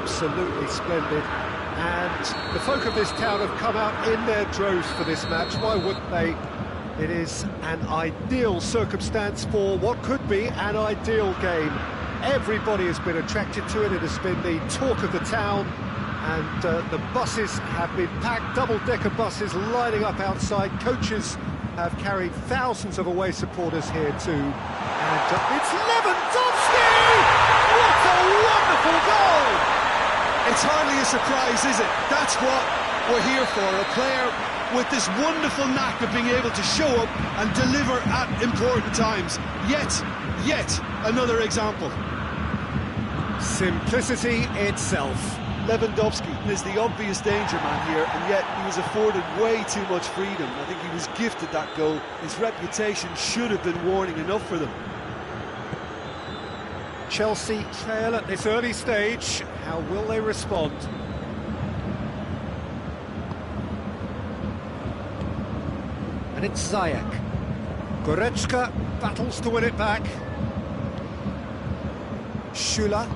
absolutely splendid. And the folk of this town have come out in their droves for this match. Why wouldn't they? It is an ideal circumstance for what could be an ideal game. Everybody has been attracted to it. It has been the talk of the town. And the buses have been packed, double-decker buses lining up outside. Coaches have carried thousands of away supporters here too. And it's Lewandowski! What a wonderful goal! It's hardly a surprise, is it? That's what we're here for, a player with this wonderful knack of being able to show up and deliver at important times. Yet another example. Simplicity itself. Lewandowski is the obvious danger man here, and yet he was afforded way too much freedom. I think he was gifted that goal. His reputation should have been warning enough for them. Chelsea trail at this early stage. How will they respond? And it's Ziyech. Goretzka battles to win it back. Schüller.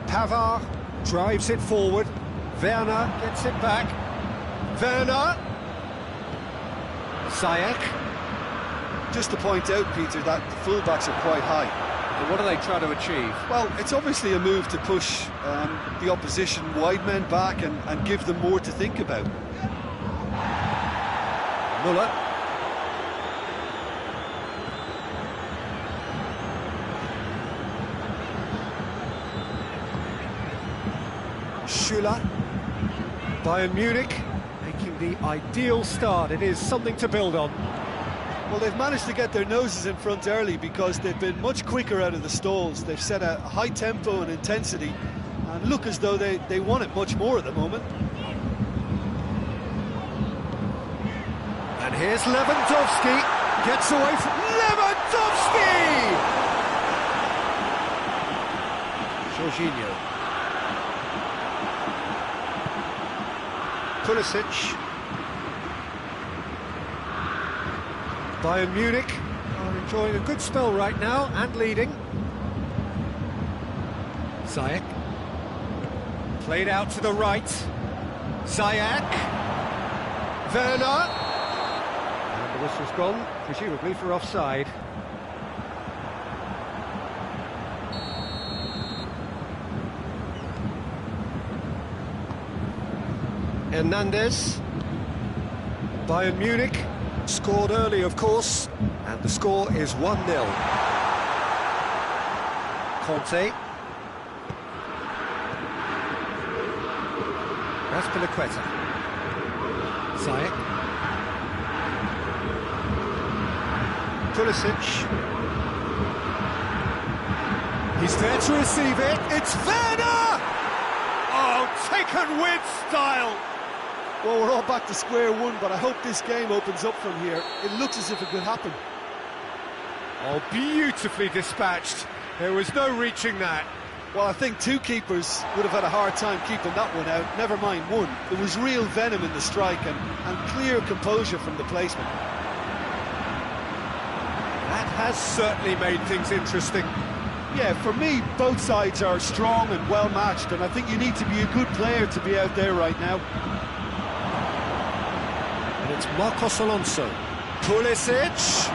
Pavard drives it forward. Werner gets it back. Werner. Ziyech. Just to point out, Peter, that the fullbacks are quite high. And what are they trying to achieve? Well, it's obviously a move to push the opposition wide men back and give them more to think about. Müller. Schüller. Bayern Munich making the ideal start. It is something to build on. Well, they've managed to get their noses in front early because they've been much quicker out of the stalls. They've set a high tempo and intensity and look as though they want it much more at the moment. And here's Lewandowski. Gets away from Lewandowski! Jorginho. Pulisic. Bayern Munich are enjoying a good spell right now and leading. Ziyech. Played out to the right. Ziyech. Werner. And the whistle's gone, presumably for offside. Hernandez. Bayern Munich scored early, of course, and the score is 1-0. Conte. Azpilicueta. Ziyech. Pulisic. He's there to receive it. It's Werner! Oh, taken with style! Well, we're all back to square one, but I hope this game opens up from here. It looks as if it could happen. Oh, beautifully dispatched. There was no reaching that. Well, I think two keepers would have had a hard time keeping that one out, never mind one. There was real venom in the strike and clear composure from the placement. That has certainly made things interesting. Yeah, for me, both sides are strong and well-matched, and I think you need to be a good player to be out there right now. And it's Marcos Alonso. Pulisic.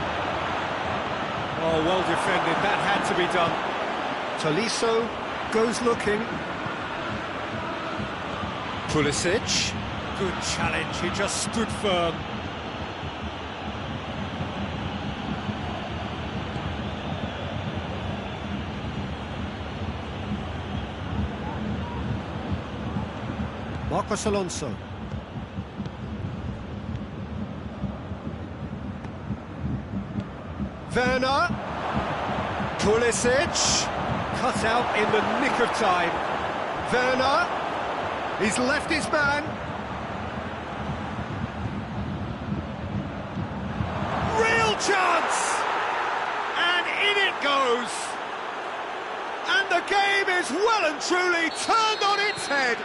Oh, well defended. That had to be done. Tolisso goes looking. Pulisic. Good challenge. He just stood firm. Marcos Alonso. Werner. Pulisic. Cut out in the nick of time. Werner. He's left his man. Real chance! And in it goes. And the game is well and truly turned on its head.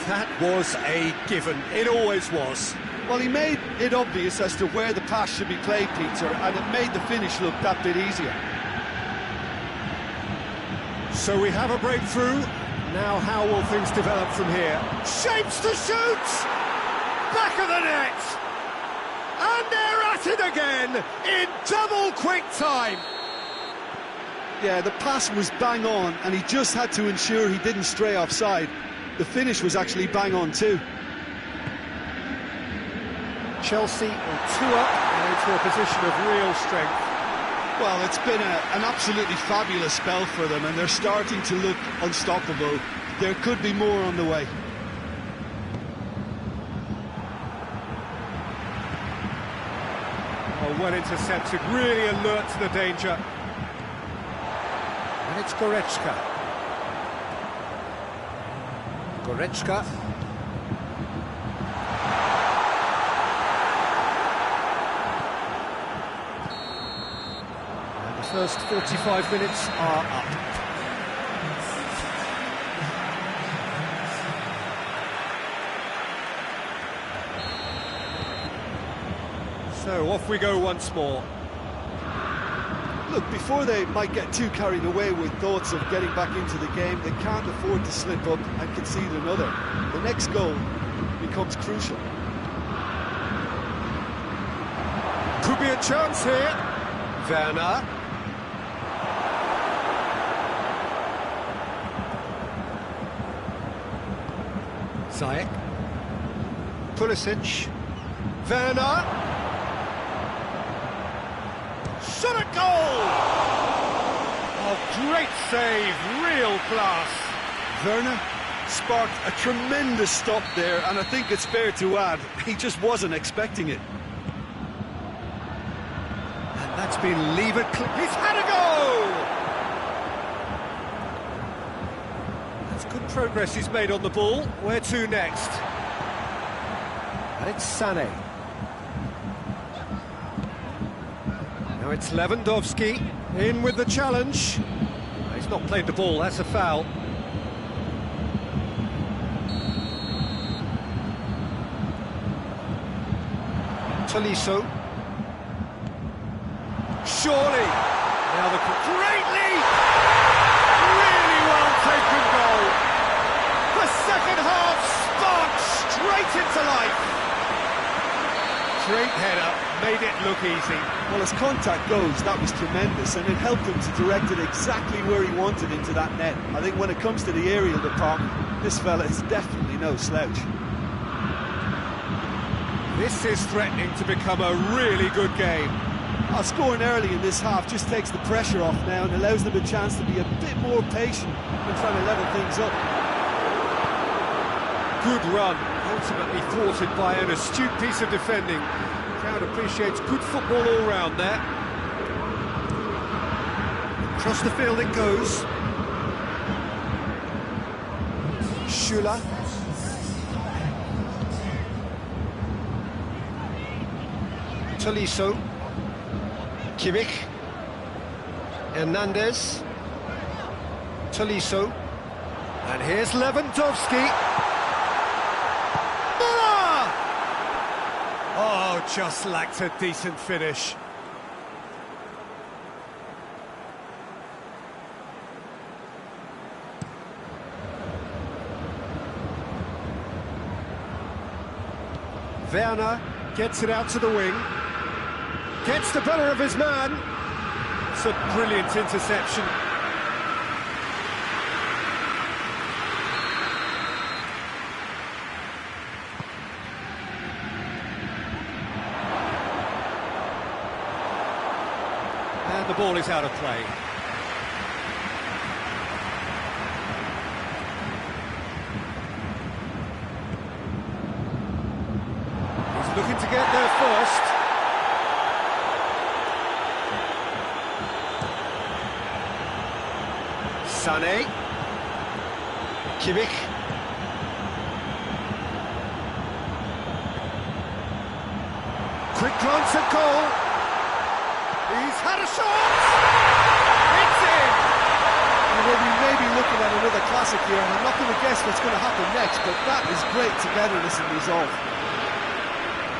That was a given. It always was. Well, he made it obvious as to where the pass should be played, Peter, and it made the finish look that bit easier. So we have a breakthrough. Now how will things develop from here? Shapes to shoot! Back of the net! And they're at it again in double quick time. Yeah, the pass was bang on, and he just had to ensure he didn't stray offside. The finish was actually bang on too. Chelsea on 2 up and into a position of real strength. Well, it's been an absolutely fabulous spell for them, and they're starting to look unstoppable. There could be more on the way. Oh, well intercepted, really alert to the danger. And it's Goretzka. Goretzka. And the first 45 minutes are up. So off we go once more. Look, before they might get too carried away with thoughts of getting back into the game, they can't afford to slip up and concede another. The next goal becomes crucial. Could be a chance here. Werner. Ziyech. Pulisic. Werner. Shot a goal! Oh, great save, real class. Werner sparked a tremendous stop there, and I think it's fair to add, he just wasn't expecting it. And that's been levered. He's had a go! That's good progress he's made on the ball. Where to next? And it's Sané. Now it's Lewandowski, in with the challenge. He's not played the ball, that's a foul. Tolisso. Surely. Now the great lead! Really well taken goal. The second half sparked straight into life. Great header, made it look easy. Well, as contact goes, that was tremendous, and it helped him to direct it exactly where he wanted into that net. I think when it comes to the aerial department, this fella is definitely no slouch. This is threatening to become a really good game. Scoring early in this half just takes the pressure off now and allows them a chance to be a bit more patient and trying to level things up. Good run, ultimately thwarted by an astute piece of defending. The crowd appreciates good football all round there. Across the field it goes. Schüller. Tolisso. Kimmich. Hernandez. Tolisso. And here's Lewandowski. Oh, just lacked a decent finish. Werner gets it out to the wing. Gets the better of his man. It's a brilliant interception. And the ball is out of play. He's looking to get there first. Sané. Kimmich. Quick glance at goal. He's had a shot! It's in! We may be looking at another classic here, and I'm not going to guess what's going to happen next, but that is great togetherness and resolve.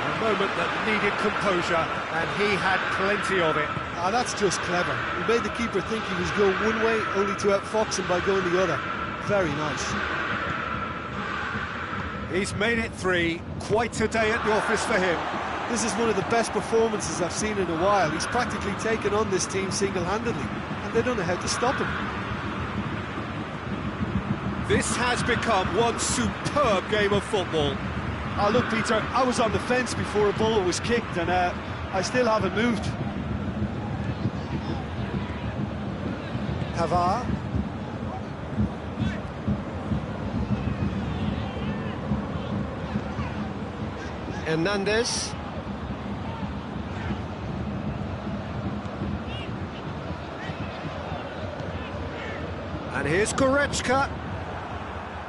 A moment that needed composure, and he had plenty of it. Ah, that's just clever. He made the keeper think he was going one way, only to outfox him by going the other. Very nice. He's made it 3. Quite a day at the office for him. This is one of the best performances I've seen in a while. He's practically taken on this team single-handedly, and they don't know how to stop him. This has become one superb game of football. Oh, look, Peter, I was on the fence before a ball was kicked, and I still haven't moved. Pavard. Hernandez. And here's Goretzka.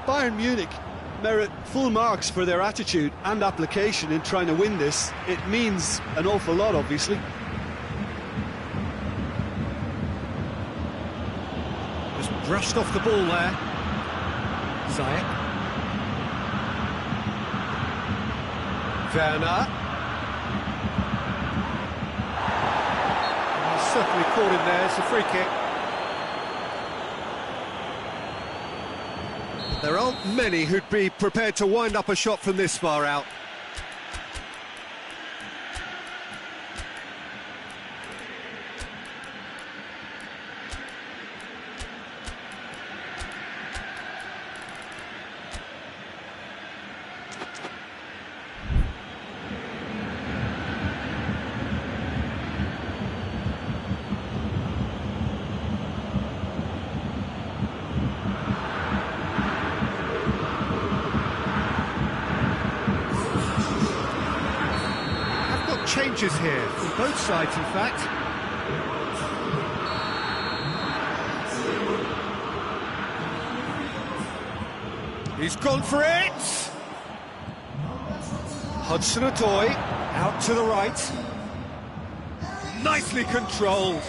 Bayern Munich merit full marks for their attitude and application in trying to win this. It means an awful lot, obviously. Just brushed off the ball there. Ziyech. Werner. And he's certainly caught him there. It's a free kick. There aren't many who'd be prepared to wind up a shot from this far out. Changes here from both sides, in fact. He's gone for it! Hudson-Odoi out to the right. Nicely controlled.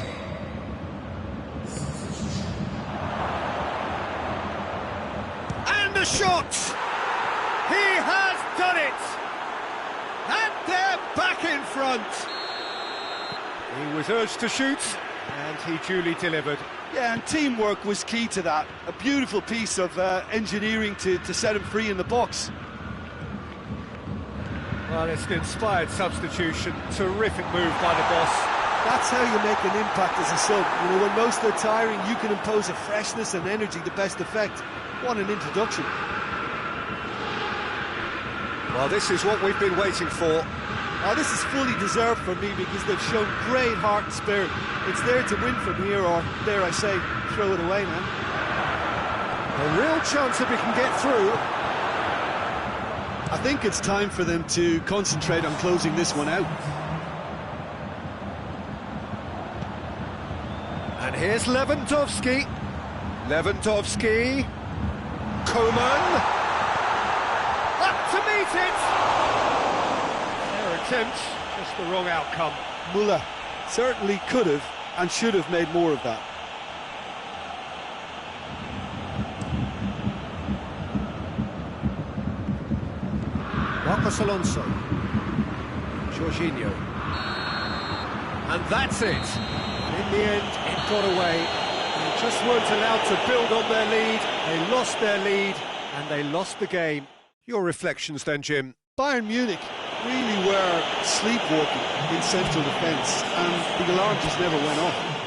And the shot! He has done it! And they're back in front. He was urged to shoot, and he duly delivered. Yeah, and teamwork was key to that. A beautiful piece of engineering to set him free in the box. Well, it's an inspired substitution. Terrific move by the boss. That's how you make an impact as a sub. You know, when most are tiring, you can impose a freshness and energy to best effect. What an introduction. Well, this is what we've been waiting for. Oh, this is fully deserved for me because they've shown great heart and spirit. It's there to win from here, or dare I say, throw it away, man. A real chance that we can get through. I think it's time for them to concentrate on closing this one out. And here's Lewandowski. Lewandowski. Coman. To meet it! Their attempt, just the wrong outcome. Müller certainly could have and should have made more of that. Marcos Alonso. Jorginho. And that's it. In the end, it got away. They just weren't allowed to build on their lead. They lost their lead, and they lost the game. Your reflections then, Jim? Bayern Munich really were sleepwalking in central defence, and the alarm just never went off.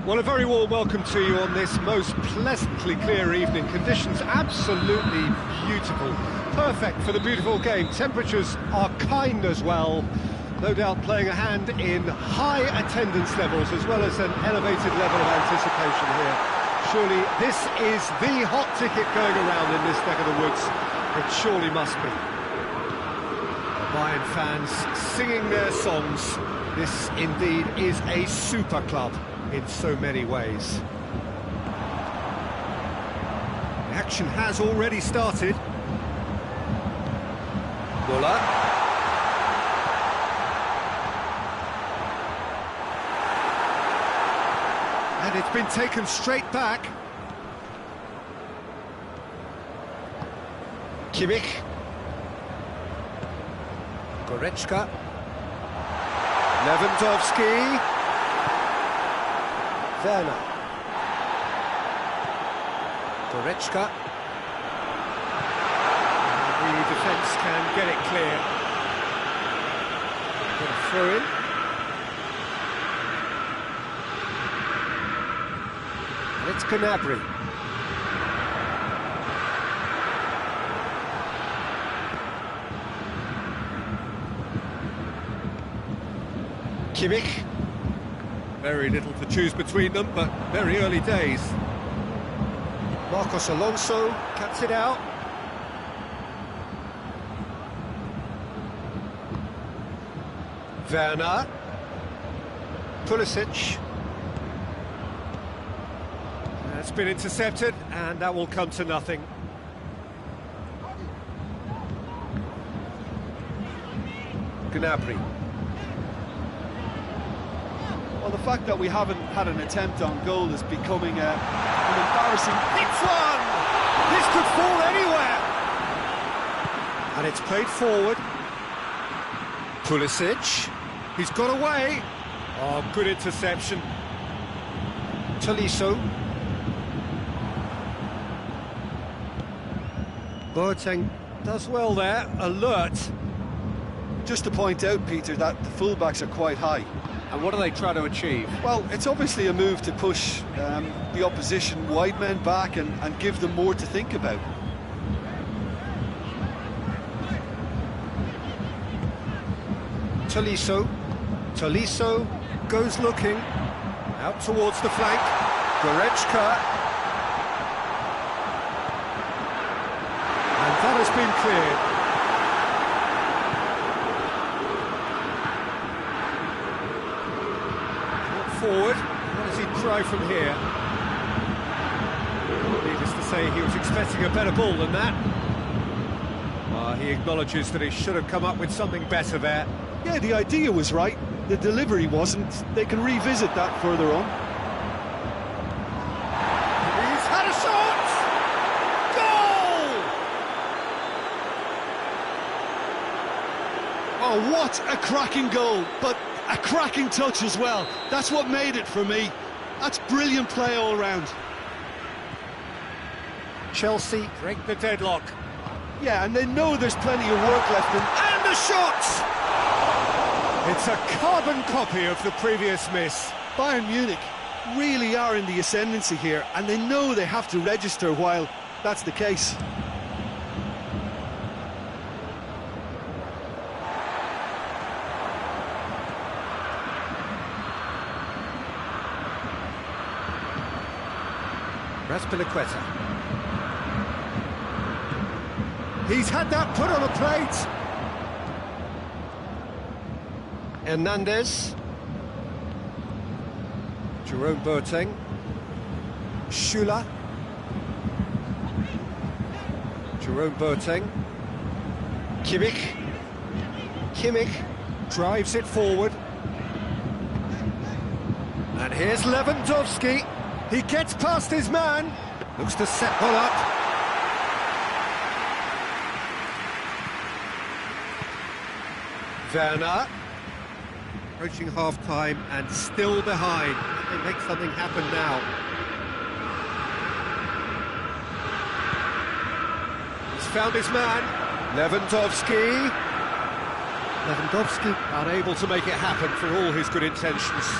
Well, a very warm welcome to you on this most pleasantly clear evening. Conditions absolutely beautiful. Perfect for the beautiful game. Temperatures are kind as well. No doubt playing a hand in high attendance levels as well as an elevated level of anticipation here. Surely this is the hot ticket going around in this neck of the woods. It surely must be. Bayern fans singing their songs. This indeed is a super club in so many ways. The action has already started. Muller. And it's been taken straight back. Kimmich. Goretzka. Lewandowski. Werner. Goretzka. The defence can get it clear. Got a throw in. And it's Gnabry. Kimmich. Very little to choose between them, but very early days. Marcos Alonso cuts it out. Werner. Pulisic. That's been intercepted, and that will come to nothing. Gnabry. Well, the fact that we haven't had an attempt on goal is becoming an embarrassing... It's one! This could fall anywhere! And it's played forward. Pulisic. He's got away. Oh, good interception. Tolisso. Boateng does well there. Alert. Just to point out, Peter, that the fullbacks are quite high. And what do they try to achieve? Well, it's obviously a move to push the opposition wide men back and give them more to think about. Tolisso. Tolisso goes looking. Out towards the flank. Goretzka. And that has been cleared. Forward. What does he try from here? Needless to say, he was expecting a better ball than that. He acknowledges that he should have come up with something better there. Yeah, the idea was right. The delivery wasn't. They can revisit that further on. He's had a shot! Goal! Oh, what a cracking goal! But a cracking touch as well. That's what made it for me. That's brilliant play all round. Chelsea break the deadlock. Yeah, and they know there's plenty of work left in. And the shot! It's a carbon copy of the previous miss. Bayern Munich really are in the ascendancy here, and they know they have to register while that's the case. Azpilicueta. He's had that put on a plate. Hernandez. Jerome Boateng. Schüller. Jerome Boateng. Kimmich drives it forward. And here's Lewandowski. He gets past his man. Looks to set one up. Werner. Approaching half-time and still behind. They make something happen now. He's found his man. Lewandowski. Lewandowski unable to make it happen for all his good intentions.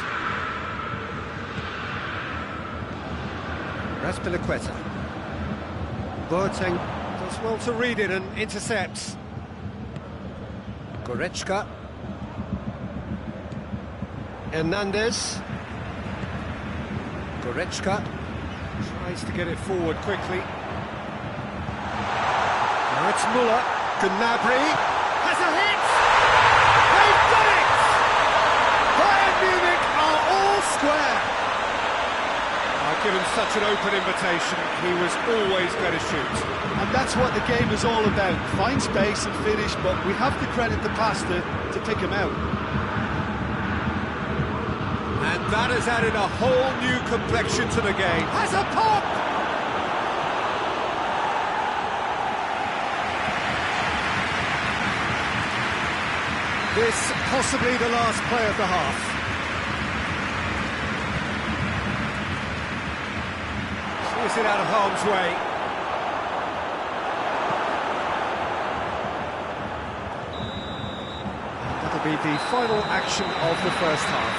Azpilicueta. Boateng does well to read it and intercepts. Goretzka. Hernandez. Goretzka tries to get it forward quickly. Now it's Müller. Gnabry has a hit! They've done it! Bayern Munich are all square! Given such an open invitation, he was always going to shoot. And that's what the game is all about. Find space and finish, but we have to credit the pass to pick him out. And that has added a whole new complexion to the game. Has a pop! This possibly the last play of the half. Is it out of harm's way? That'll be the final action of the first half.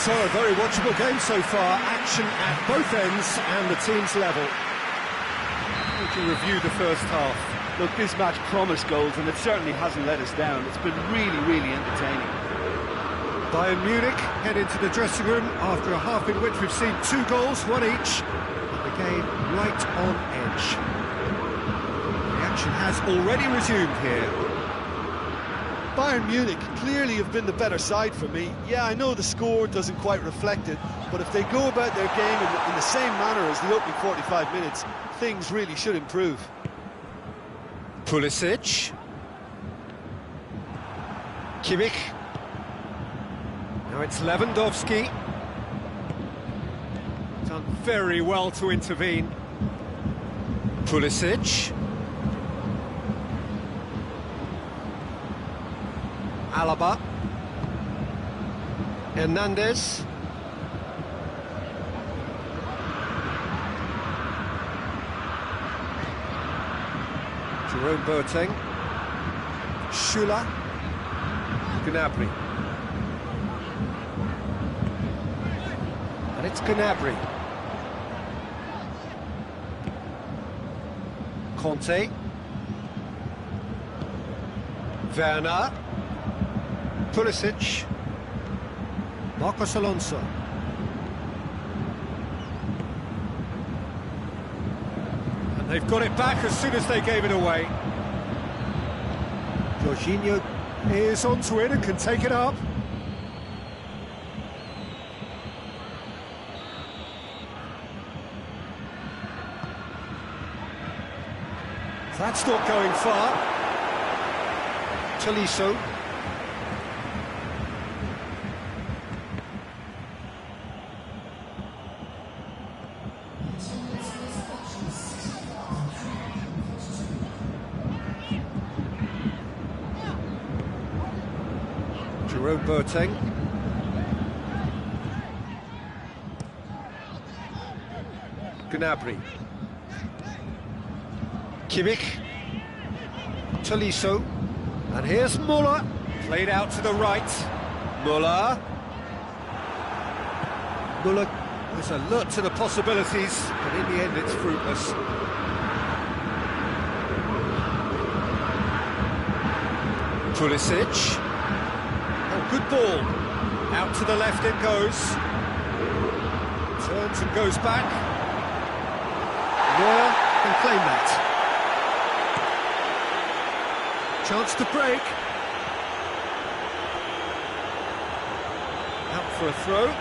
So, a very watchable game so far. Action at both ends and the team's level. We can review the first half. Look, this match promised goals, and it certainly hasn't let us down. It's been really, really entertaining. Bayern Munich head into the dressing room after a half in which we've seen 2 goals, one each. The game right on edge. The action has already resumed here. Bayern Munich clearly have been the better side for me. Yeah, I know the score doesn't quite reflect it, but if they go about their game in the same manner as the opening 45 minutes, things really should improve. Pulisic. Kimmich. Now it's Lewandowski. Done very well to intervene. Pulisic. Alaba. Hernandez. Jerome Boateng. Schüller. Gnabry. And it's Gnabry. Conte. Werner. Pulisic. Marcos Alonso. And they've got it back as soon as they gave it away. Jorginho is onto it and can take it up. That's not going far. Tolisso. Jerome Boateng. Gnabry. Kimmich. Tolisso. And here's Muller. Played out to the right. Muller. Muller was alert to the possibilities, but in the end it's fruitless. Pulisic. Oh, good ball. Out to the left it goes. Turns and goes back. Neuer can claim that. Chance to break. Out for a throw.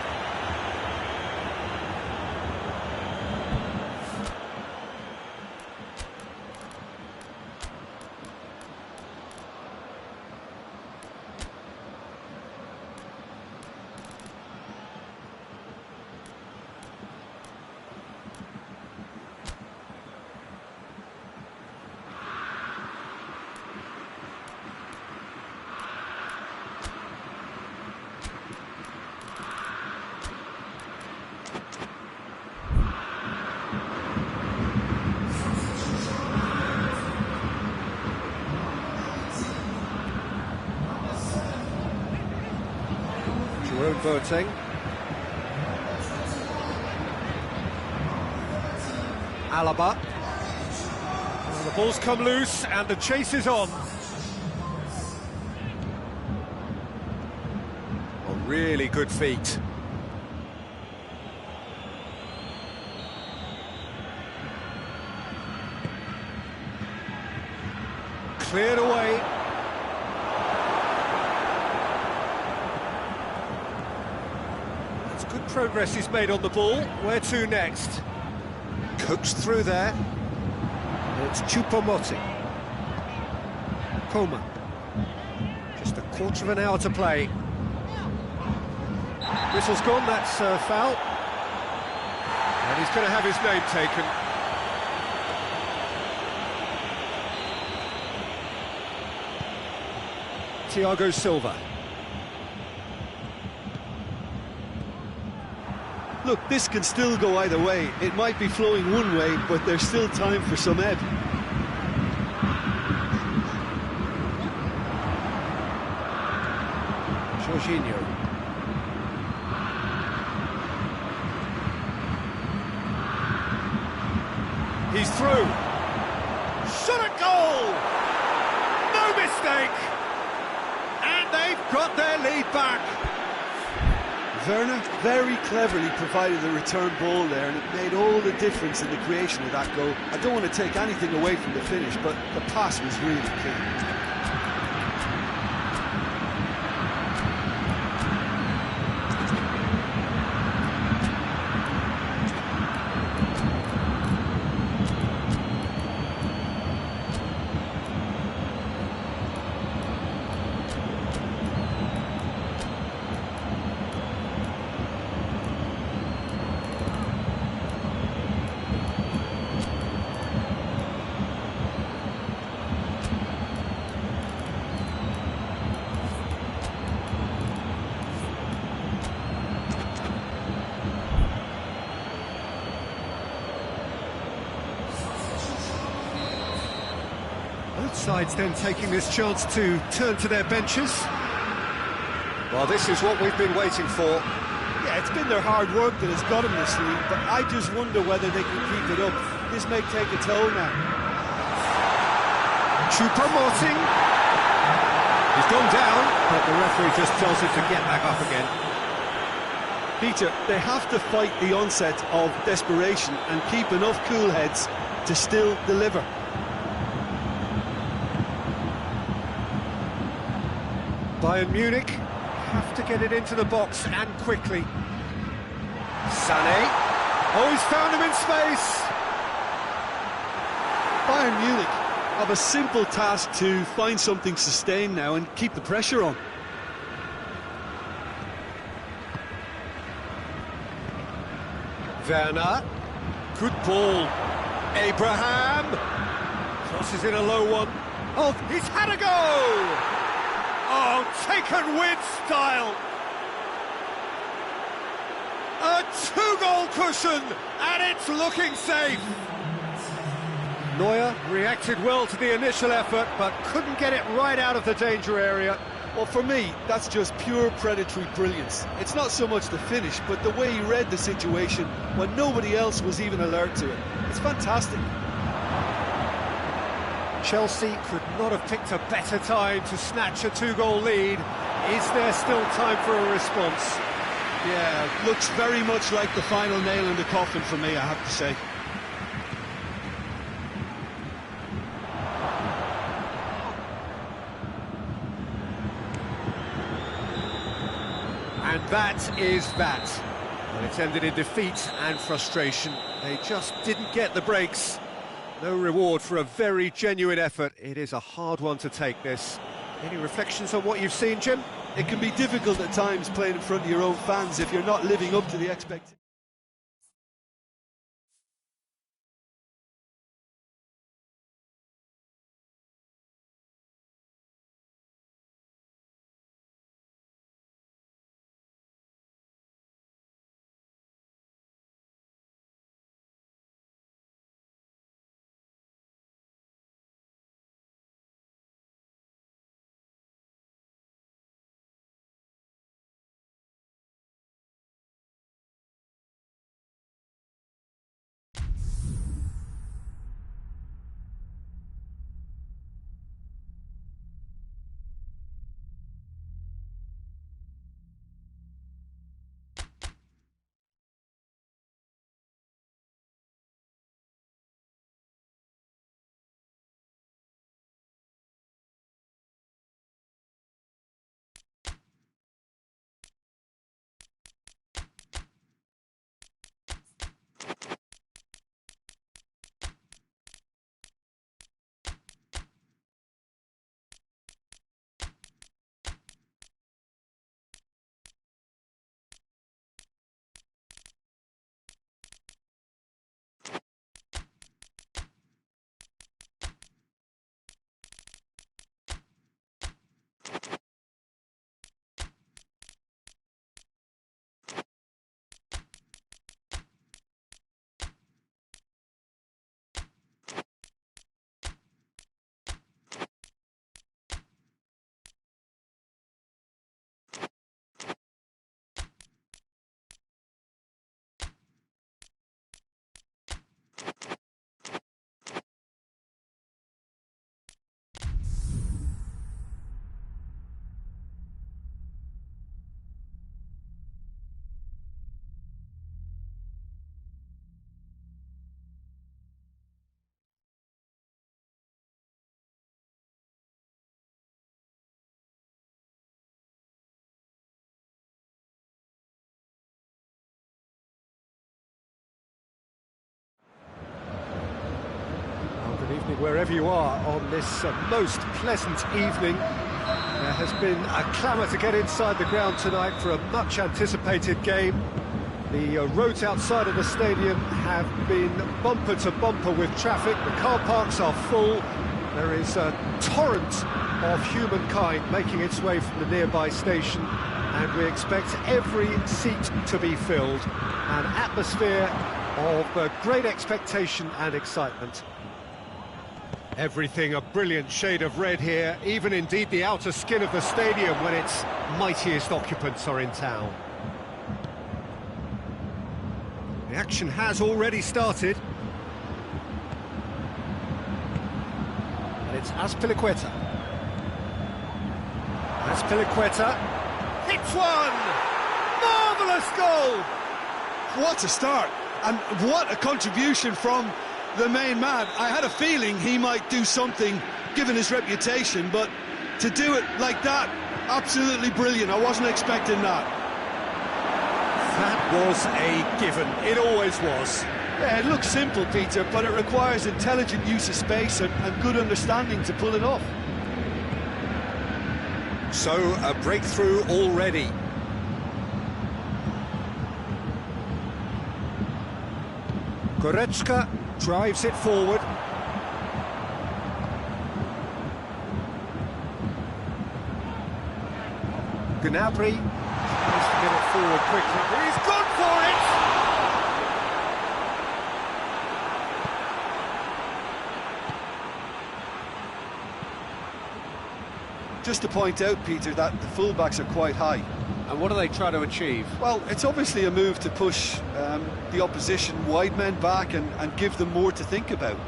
Jerome Boateng. Alaba. Well, the ball's come loose and the chase is on. Oh, really good feet. Cleared away. That's good progress he's made on the ball. Where to next? Coaxed through there. It's Choupo-Moting. Coman. Just a quarter of an hour to play. Whistle's gone, that's foul. And he's going to have his name taken. Thiago Silva. Look, this can still go either way. It might be flowing one way, but there's still time for some ebb. Jorginho. He's through. Shot at goal! No mistake! And they've got their lead back. Werner very cleverly provided the return ball there, and it made all the difference in the creation of that goal. I don't want to take anything away from the finish, but the pass was really key. Both sides then taking this chance to turn to their benches. Well, this is what we've been waiting for. Yeah, it's been their hard work that has got them this lead, but I just wonder whether they can keep it up. This may take a toll now. Choupo-Moting. He's gone down, but the referee just tells him to get back up again. Peter, they have to fight the onset of desperation and keep enough cool heads to still deliver. Bayern Munich have to get it into the box and quickly. Sané. Oh, he's found him in space. Bayern Munich have a simple task to find something sustained now and keep the pressure on. Werner. Good ball. Abraham. Crosses in a low one. Oh, he's had a go! Oh, taken with style! A two-goal cushion, and it's looking safe! Neuer reacted well to the initial effort, but couldn't get it right out of the danger area. Well, for me, that's just pure predatory brilliance. It's not so much the finish, but the way he read the situation when nobody else was even alert to it. It's fantastic. Chelsea could not have picked a better time to snatch a two-goal lead. Is there still time for a response? Yeah, looks very much like the final nail in the coffin for me, I have to say. And that is that. Well, it's ended in defeat and frustration. They just didn't get the breaks. No reward for a very genuine effort. It is a hard one to take, this. Any reflections on what you've seen, Jim? It can be difficult at times playing in front of your own fans if you're not living up to the expectations. Good evening, wherever you are on this most pleasant evening. There has been a clamour to get inside the ground tonight for a much-anticipated game. The roads outside of the stadium have been bumper to bumper with traffic. The car parks are full. There is a torrent of humankind making its way from the nearby station, and we expect every seat to be filled. An atmosphere of great expectation and excitement. Everything a brilliant shade of red here, even indeed the outer skin of the stadium when its mightiest occupants are in town. The action has already started. And it's Azpilicueta. Azpilicueta hits one! Marvellous goal! What a start, and what a contribution from the main man. I had a feeling he might do something given his reputation, but to do it like that, absolutely brilliant. I wasn't expecting that. That was a given. It always was. Yeah, it looks simple, Peter, but it requires intelligent use of space and good understanding to pull it off. So, a breakthrough already. Goretzka drives it forward. Gnabry tries to get it forward quickly. He's gone for it! Just to point out, Peter, that the fullbacks are quite high. And what do they try to achieve? Well, it's obviously a move to push the opposition wide men back and give them more to think about.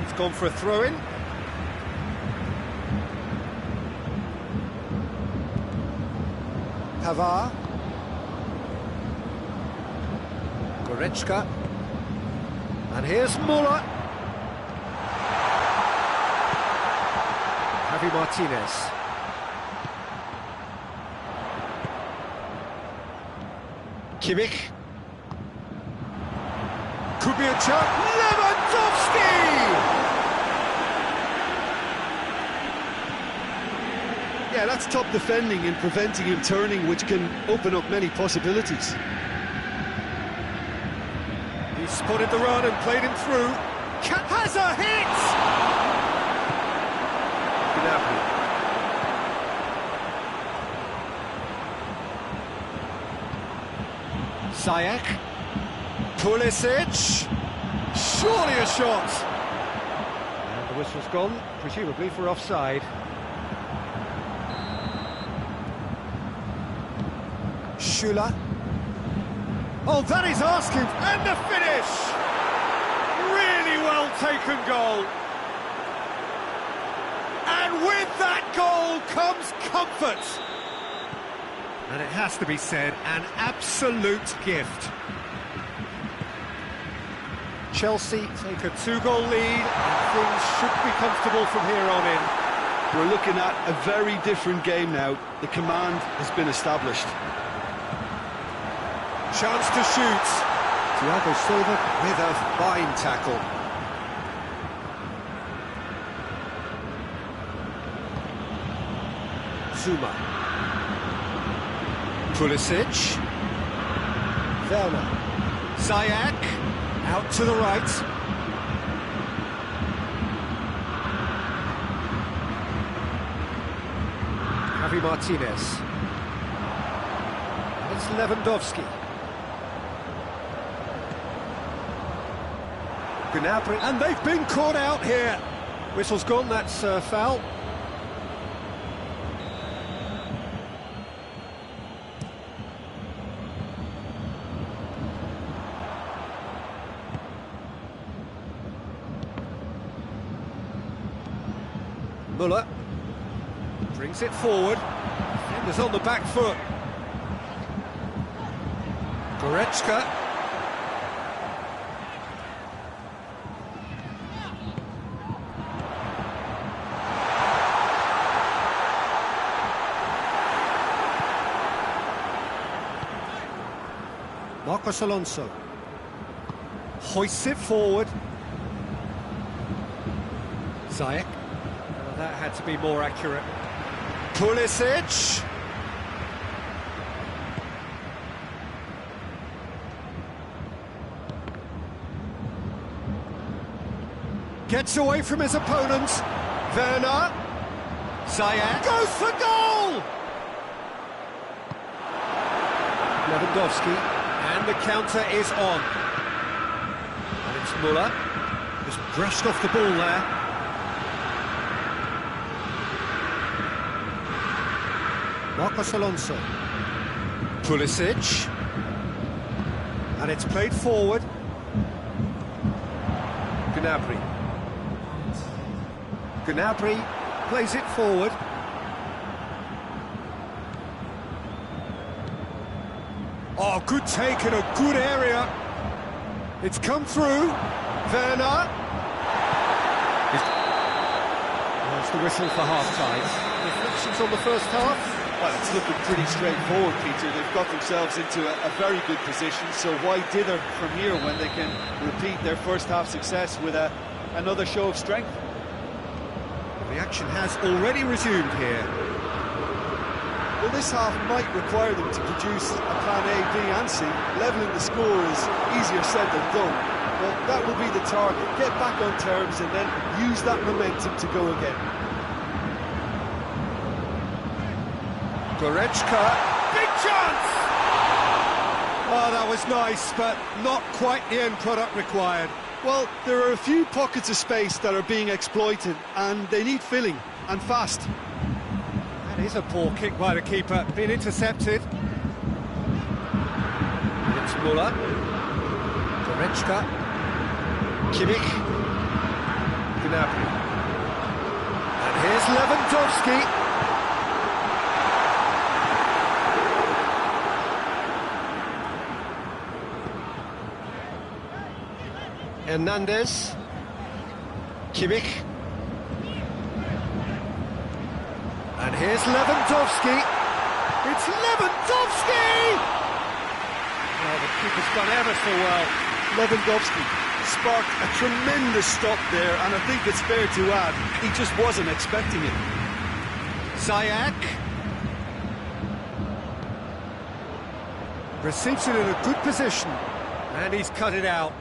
It's gone for a throw-in. Pavard. Goretzka. And here's Müller. Javi Martinez. Kimmich. Could be a chance. Lewandowski! Yeah, that's top defending and preventing him turning, which can open up many possibilities. He spotted the run and played him through. Has a hit! Ziyech. Pulisic. Surely a shot. And the whistle's gone, presumably for offside. Schüller. Oh, that is asking. And the finish! Really well taken goal. And with that goal comes comfort. And it has to be said, an absolute gift. Chelsea take a 2-goal lead, and things should be comfortable from here on in. We're looking at a very different game now. The command has been established. Chance to shoot. Thiago Silva with a fine tackle. Zuma. Pulisic. Werner. Ziyech. Out to the right. Javi Martinez. It's Lewandowski. Gnabry. And they've been caught out here. Whistle's gone, that's foul. Müller brings it forward. Defenders on the back foot. Goretzka. Marcos Alonso hoists it forward. Ziyech. That had to be more accurate. Pulisic. Gets away from his opponent. Werner. Ziyech goes for goal! Lewandowski. And the counter is on. And it's Müller. Just brushed off the ball there. Marcos Alonso. Pulisic. And it's played forward. Gnabry. Gnabry plays it forward. Oh, good take in a good area. It's come through. Werner. There's the whistle for half-time. Reflections on the first half? Well, it's looking pretty straightforward, Peter. They've got themselves into a very good position, so why dither from here when they can repeat their first half success with another show of strength? The action has already resumed here. Well, this half might require them to produce a plan A, B and C. Levelling the score is easier said than done, but that will be the target. Get back on terms and then use that momentum to go again. Goretzka, big chance! Oh, that was nice, but not quite the end product required. Well, there are a few pockets of space that are being exploited, and they need filling, and fast. That is a poor kick by the keeper, being intercepted. It's Müller. Goretzka. Kimmich. Gnabry. And here's Lewandowski. Hernandez. Kimmich. And here's Lewandowski. It's Lewandowski! Well, the keeper's done ever so well. Lewandowski sparked a tremendous stop there, and I think it's fair to add, he just wasn't expecting it. Ziyech. Receives it in a good position. And he's cut it out.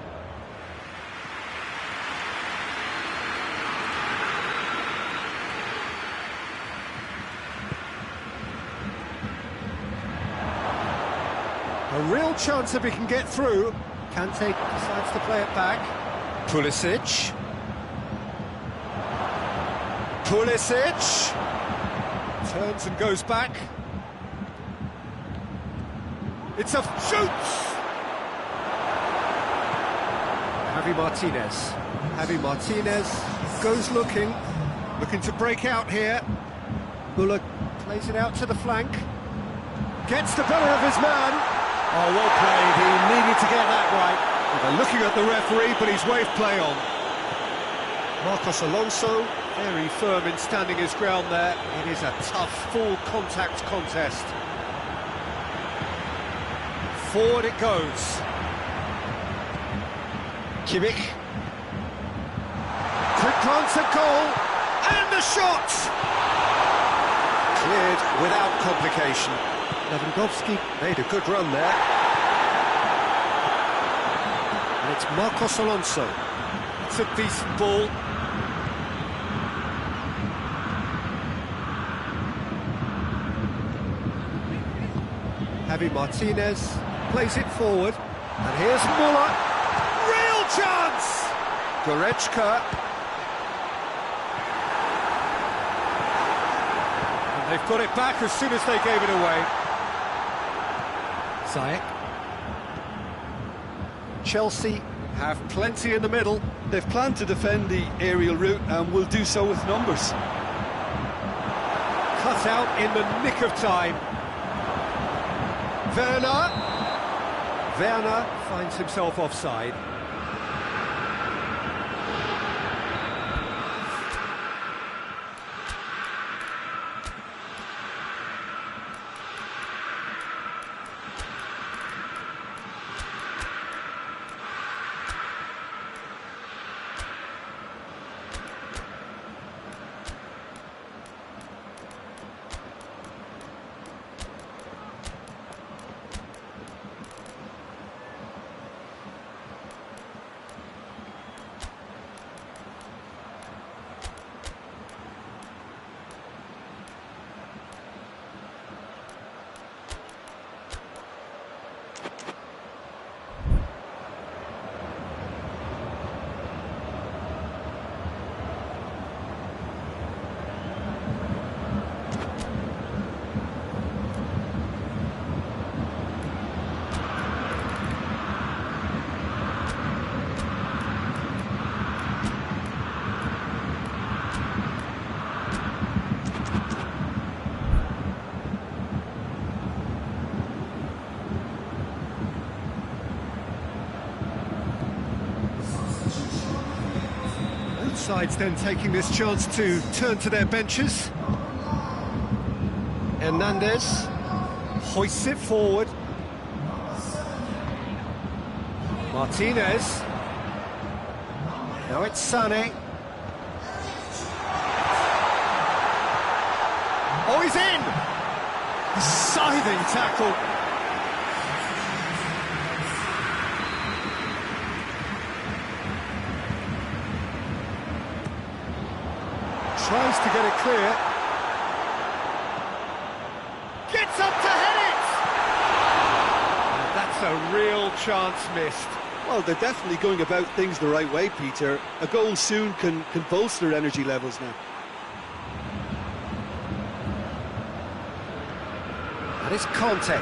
A real chance if he can get through. Kante decides to play it back. Pulisic. Pulisic. Turns and goes back. It's a shoots! Javi Martinez. Javi Martinez goes looking to break out here. Müller plays it out to the flank. Gets the better of his man. Oh, well played, he needed to get that right. Well, they're looking at the referee, but he's waved play on. Marcos Alonso, very firm in standing his ground there. It is a tough, full-contact contest. Forward it goes. Kimmich. Quick glance at goal, and the shot! Cleared without complication. Lewandowski made a good run there. And it's Marcos Alonso. It's a decent ball. Javi Martinez plays it forward. And here's Müller. Real chance! Goretzka. And they've got it back as soon as they gave it away. Ziyech. Chelsea have plenty in the middle. They've planned to defend the aerial route and will do so with numbers. Cut out in the nick of time. Werner. Werner finds himself offside. Sides then taking this chance to turn to their benches. Hernandez hoists it forward. Martinez. Now it's Sané. Oh, he's in! A scything tackle. Tries to get it clear. Gets up to head it! And that's a real chance missed. Well, they're definitely going about things the right way, Peter. A goal soon can bolster energy levels now. That is Conte.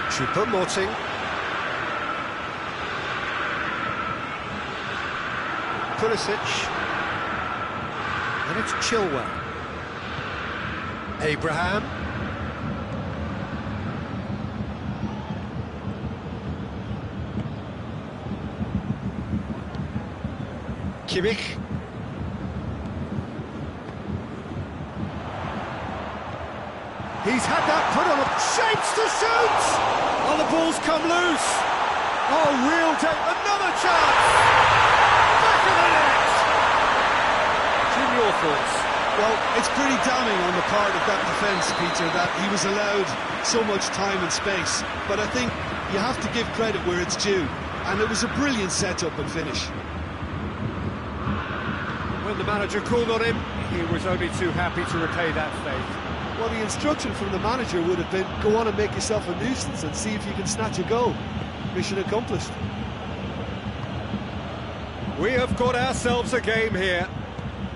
Choupo-Moting. Pulisic. And it's Chilwell. Abraham. Kimmich. He's had that put on him. Shapes to shoot! Oh, the ball's come loose. Oh, real another chance! Back of the net! Jim, your thoughts? Well, it's pretty damning on the part of that defence, Peter, that he was allowed so much time and space. But I think you have to give credit where it's due. And it was a brilliant setup and finish. When the manager called on him, he was only too happy to repay that faith. Well, the instruction from the manager would have been, go on and make yourself a nuisance and see if you can snatch a goal. Mission accomplished. We have got ourselves a game here.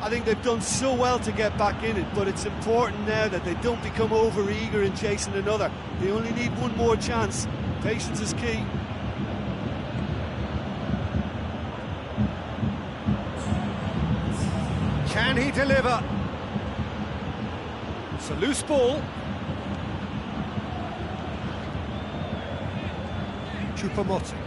I think they've done so well to get back in it, but it's important now that they don't become over-eager in chasing another. They only need one more chance. Patience is key. Can he deliver? It's a loose ball. Choupo-Moting.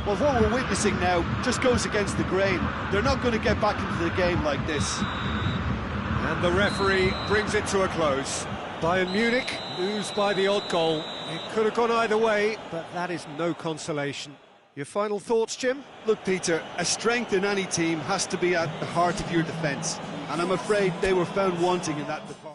Well, what we're witnessing now just goes against the grain. They're not going to get back into the game like this. And the referee brings it to a close. Bayern Munich lose by the odd goal. It could have gone either way, but that is no consolation. Your final thoughts, Jim? Look, Peter, a strength in any team has to be at the heart of your defence, and I'm afraid they were found wanting in that department.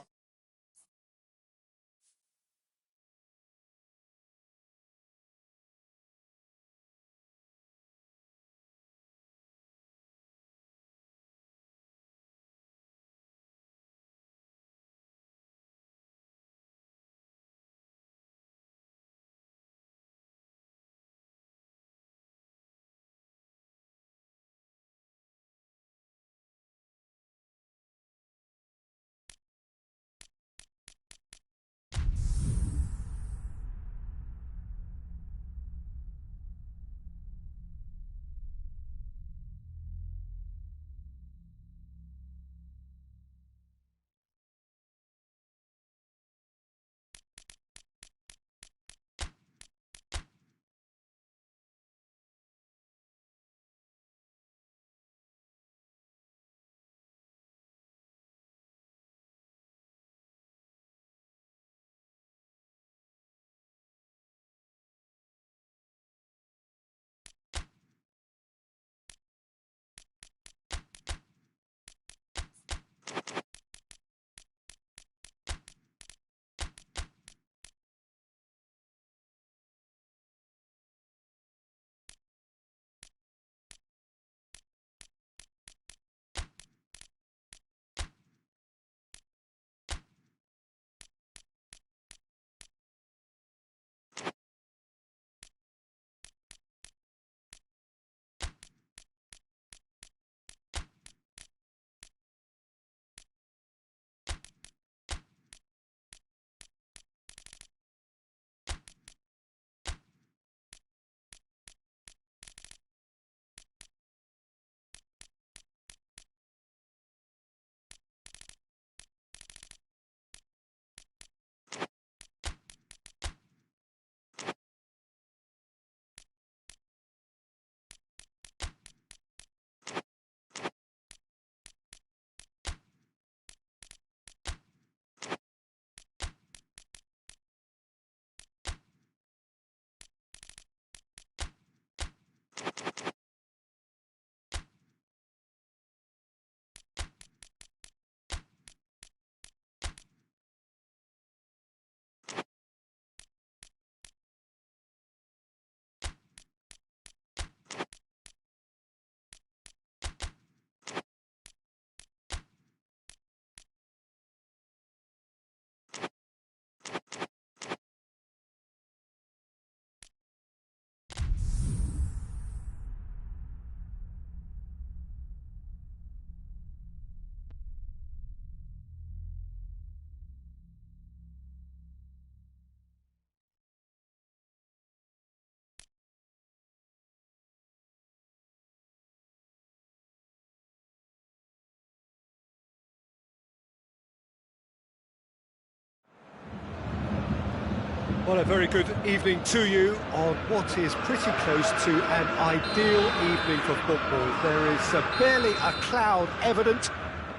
Well, a very good evening to you on what is pretty close to an ideal evening for football. There is barely a cloud evident.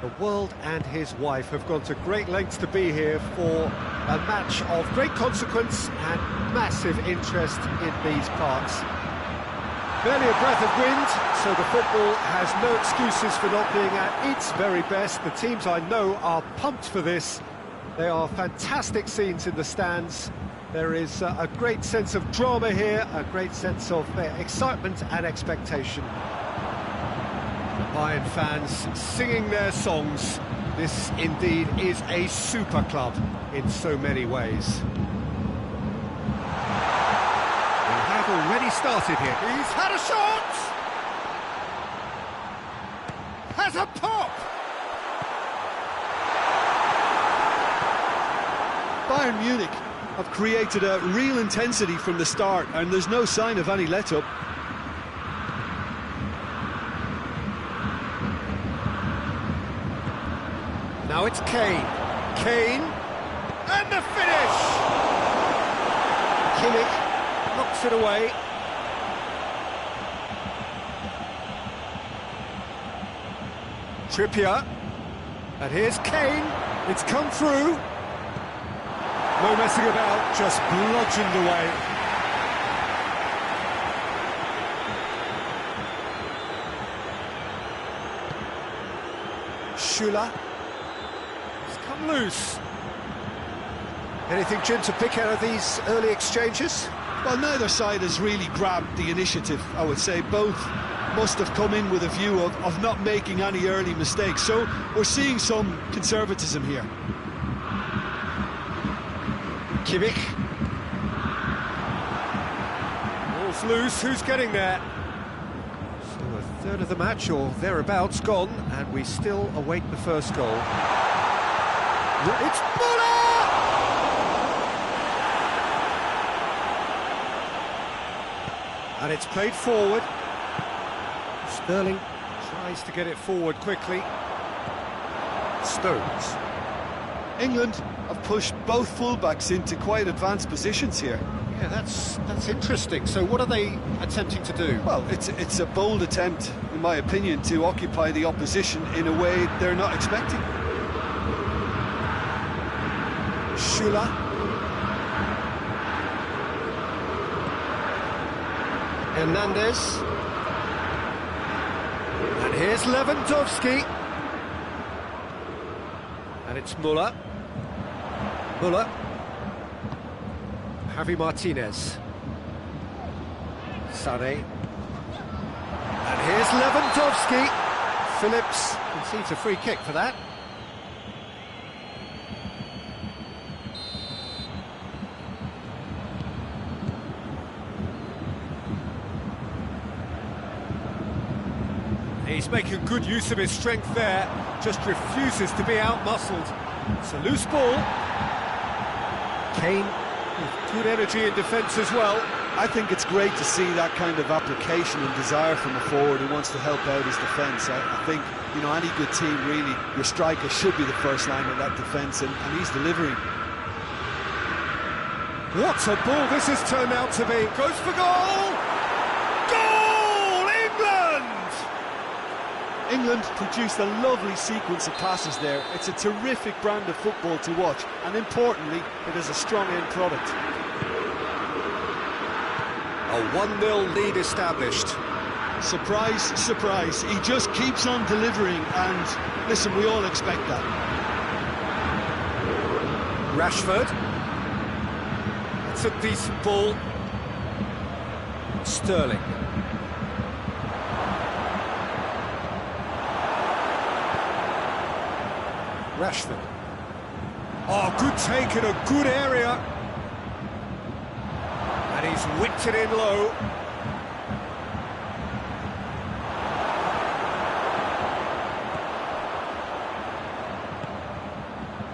The world and his wife have gone to great lengths to be here for a match of great consequence and massive interest in these parts. Barely a breath of wind, so the football has no excuses for not being at its very best. The teams I know are pumped for this. They are fantastic scenes in the stands. There is a great sense of drama here, a great sense of excitement and expectation. Bayern fans singing their songs. This indeed is a super club in so many ways. We have already started here. He's had a shot! Has a pop! Bayern Munich have created a real intensity from the start, and there's no sign of any let-up. Now it's Kane. Kane, and the finish! Kimmich knocks it away. Trippier, and here's Kane. It's come through. No messing about, just bludgeoned away. Schüller. It's come loose. Anything, Jim, to pick out of these early exchanges? Well, neither side has really grabbed the initiative, I would say. Both must have come in with a view of not making any early mistakes. So we're seeing some conservatism here. Kimmich. Ball's loose, who's getting there? So a third of the match, or thereabouts, gone, and we still await the first goal. It's Müller! And it's played forward. Sterling tries to get it forward quickly. Stones. England have pushed both fullbacks into quite advanced positions here. Yeah, that's interesting. So what are they attempting to do? Well, it's a bold attempt, in my opinion, to occupy the opposition in a way they're not expecting. Schüller. Hernandez. And here's Lewandowski. And it's Müller. Müller. Javi Martinez. Sané. And here's Lewandowski. Phillips conceives a free kick for that. He's making good use of his strength there, just refuses to be out-muscled. It's a loose ball. Kane with good energy in defence as well. I think it's great to see that kind of application and desire from a forward who wants to help out his defence. I think, you know, any good team, really, your striker should be the first line of that defence, and he's delivering. What a ball this has turned out to be. Goes for goal! Goal! England! England produced a lovely sequence of passes there. It's a terrific brand of football to watch, and importantly, it is a strong end product. A 1-0 lead established. Surprise, surprise. He just keeps on delivering, and listen, we all expect that. Rashford. It's a decent ball. Sterling. Rashford. Oh, good take in a good area. And he's whipped it in low.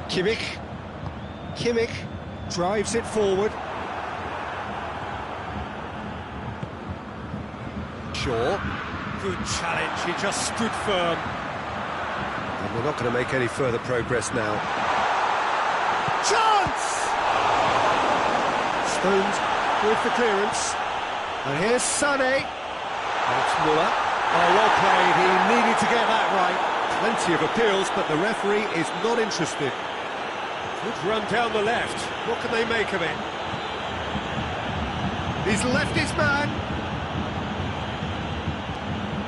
Kimmich drives it forward. Shaw. Good challenge, he just stood firm. And we're not going to make any further progress now. Chance! Stones with the clearance. And here's Sané. That's Muller. Oh, well played. He needed to get that right. Plenty of appeals, but the referee is not interested. Good run down the left. What can they make of it? He's left his man.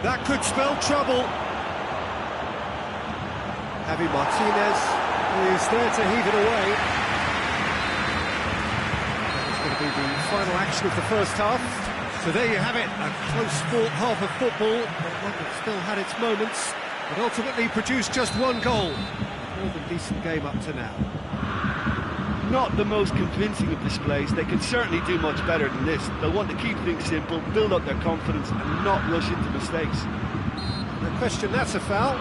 That could spell trouble. Javi Martinez is there to heave it away. That's going to be the final action of the first half. So there you have it, a close-fought half of football, but one that still had its moments, but ultimately produced just one goal. More than decent game up to now. Not the most convincing of displays. They can certainly do much better than this. They'll want to keep things simple, build up their confidence and not rush into mistakes. No question that's a foul.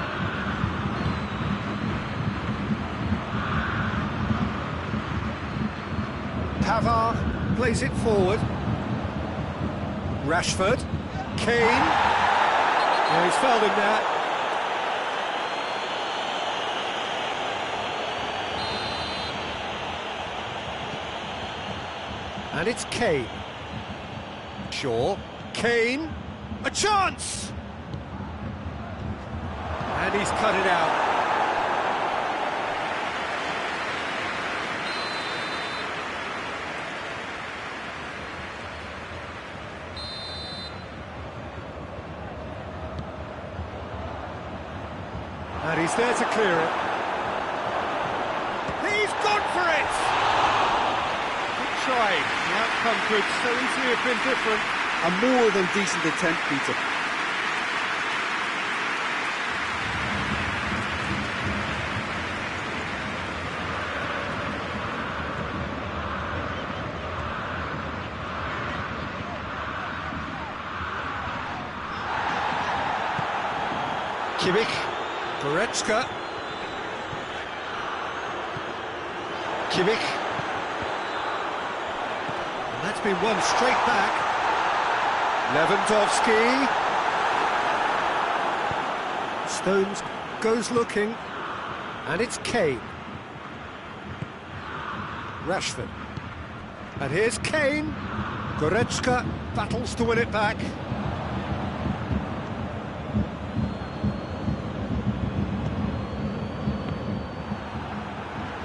Pavard plays it forward. Rashford. Kane. Yeah, he's fouled him there. And it's Kane. Shaw. Kane. A chance! And he's cut it out. And he's there to clear it. He's gone for it! Good try. The outcome could so easily have been different. A more than decent attempt, Peter. Kimmich. Goretzka. Kimmich. And that's been won straight back. Lewandowski. Stones goes looking. And it's Kane. Rashford. And here's Kane. Goretzka battles to win it back.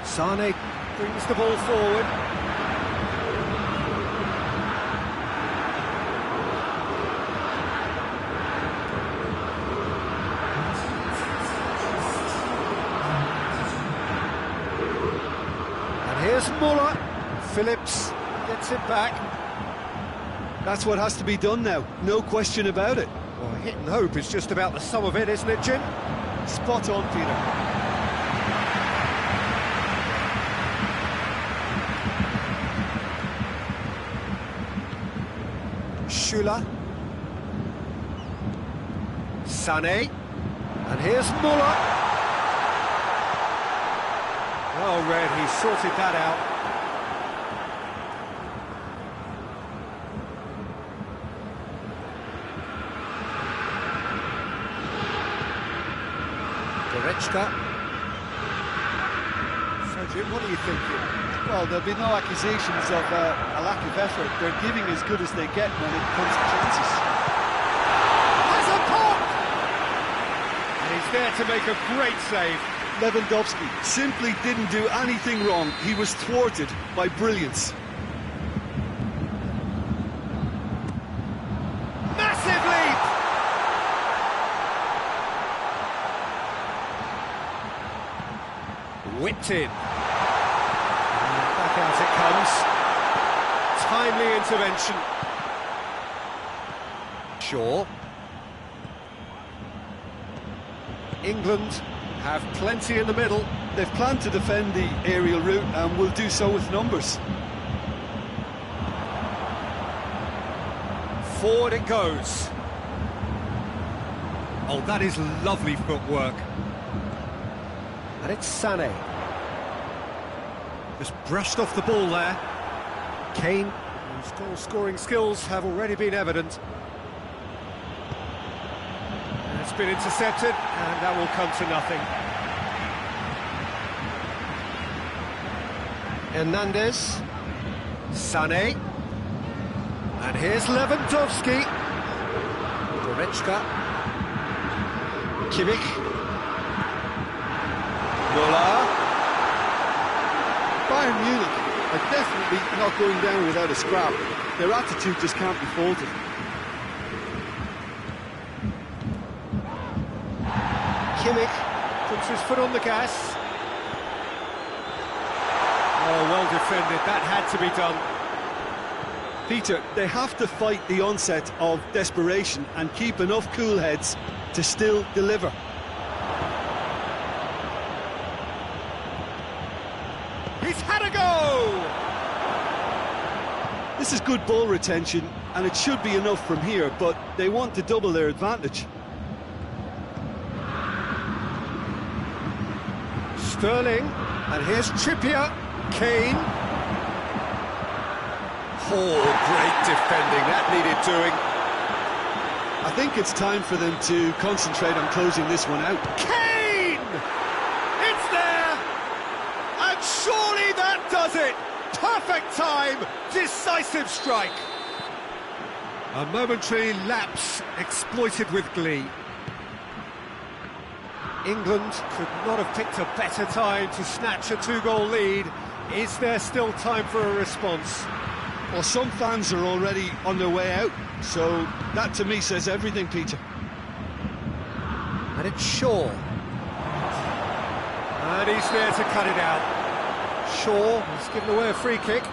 Sané brings the ball forward. And here's Muller. Phillips gets it back. That's what has to be done now, no question about it. Well, hit and hope is just about the sum of it, isn't it, Jim? Spot on, Peter. Schüller. Sané. And here's Muller. Well read, he sorted that out. Goretzka. So Jim, what are you thinking? Well, there'll be no accusations of a lack of effort. They're giving as good as they get when it comes to chances. Has a pop! And he's there to make a great save. Lewandowski simply didn't do anything wrong. He was thwarted by brilliance. Massive leap! Whipped in. Back out it comes. Timely intervention. Shaw. England have plenty in the middle. They've planned to defend the aerial route and will do so with numbers. Forward it goes. Oh, that is lovely footwork. And it's Sané. Just brushed off the ball there. Kane, whose goal-scoring skills have already been evident. And it's been intercepted, and that will come to nothing. Hernandez. Sané. And here's Lewandowski. Goretzka. Kimmich. Müller. Bayern Munich are definitely not going down without a scrap. Their attitude just can't be faulted. Kimmich puts his foot on the gas. Oh, well defended, that had to be done. Peter, they have to fight the onset of desperation and keep enough cool heads to still deliver. He's had a go! This is good ball retention, and it should be enough from here, but they want to double their advantage. Sterling, and here's Trippier, Kane. Oh, great defending, that needed doing. I think it's time for them to concentrate on closing this one out. Kane! It's there! And surely that does it! Perfect time, decisive strike. A momentary lapse exploited with glee. England could not have picked a better time to snatch a two-goal lead. Is there still time for a response? Well, some fans are already on their way out, so that to me says everything, Peter. And it's Shaw. And he's there to cut it out. Shaw has given away a free kick.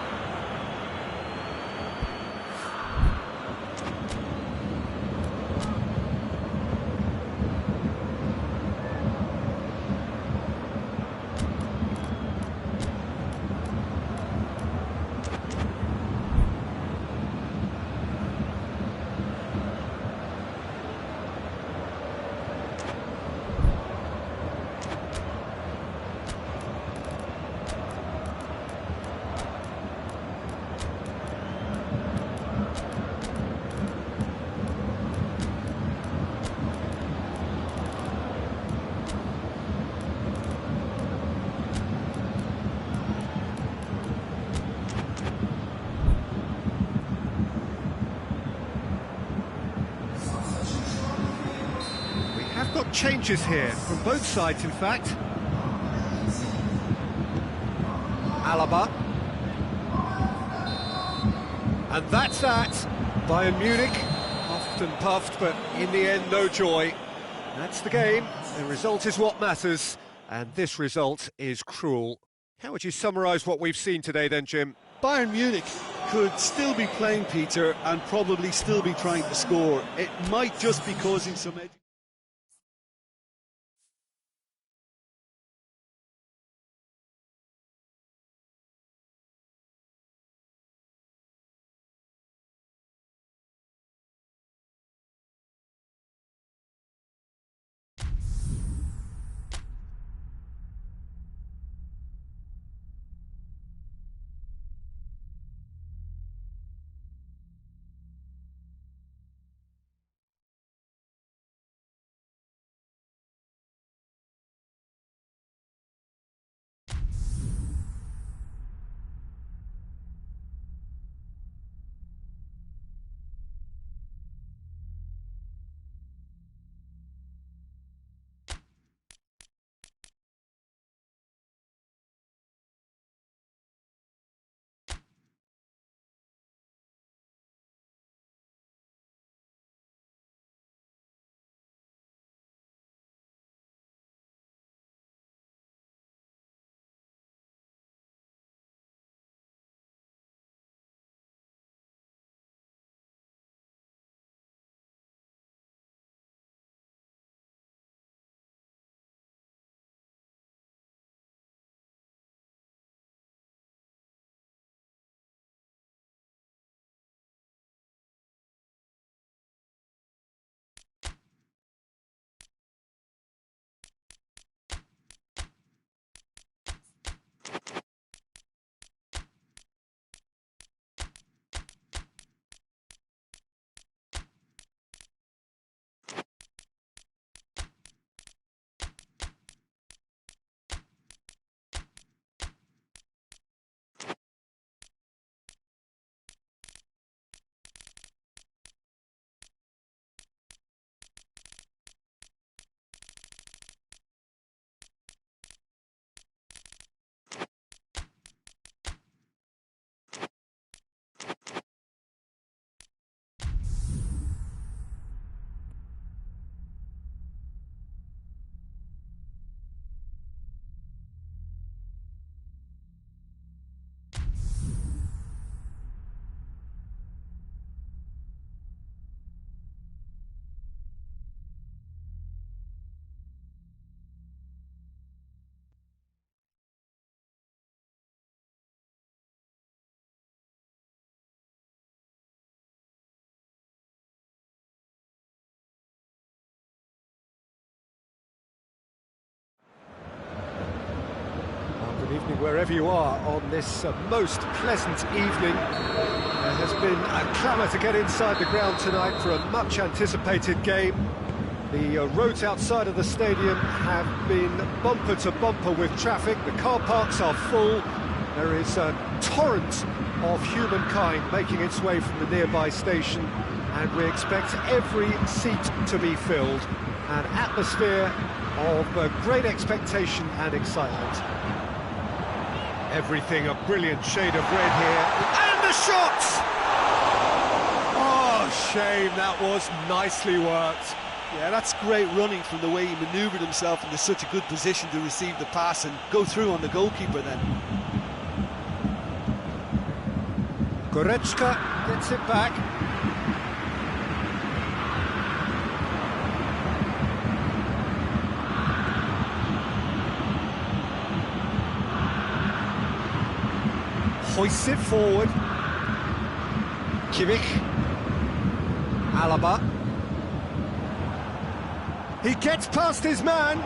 Got changes here from both sides, in fact. Alaba. And that's that. Bayern Munich, puffed and puffed, but in the end, no joy. That's the game. The result is what matters, and this result is cruel. How would you summarise what we've seen today then, Jim? Bayern Munich could still be playing, Peter, and probably still be trying to score. It might just be causing some edge. evening, wherever you are on this most pleasant evening. There has been a clamour to get inside the ground tonight for a much-anticipated game. The roads outside of the stadium have been bumper to bumper with traffic. The car parks are full. There is a torrent of humankind making its way from the nearby station, and we expect every seat to be filled. An atmosphere of great expectation and excitement. Everything a brilliant shade of red here. And the shot! Oh, shame, that was nicely worked. Yeah, that's great running from the way he manoeuvred himself into such a good position to receive the pass and go through on the goalkeeper then. Goretzka gets it back. Hoists it forward. Kimmich. Alaba. He gets past his man.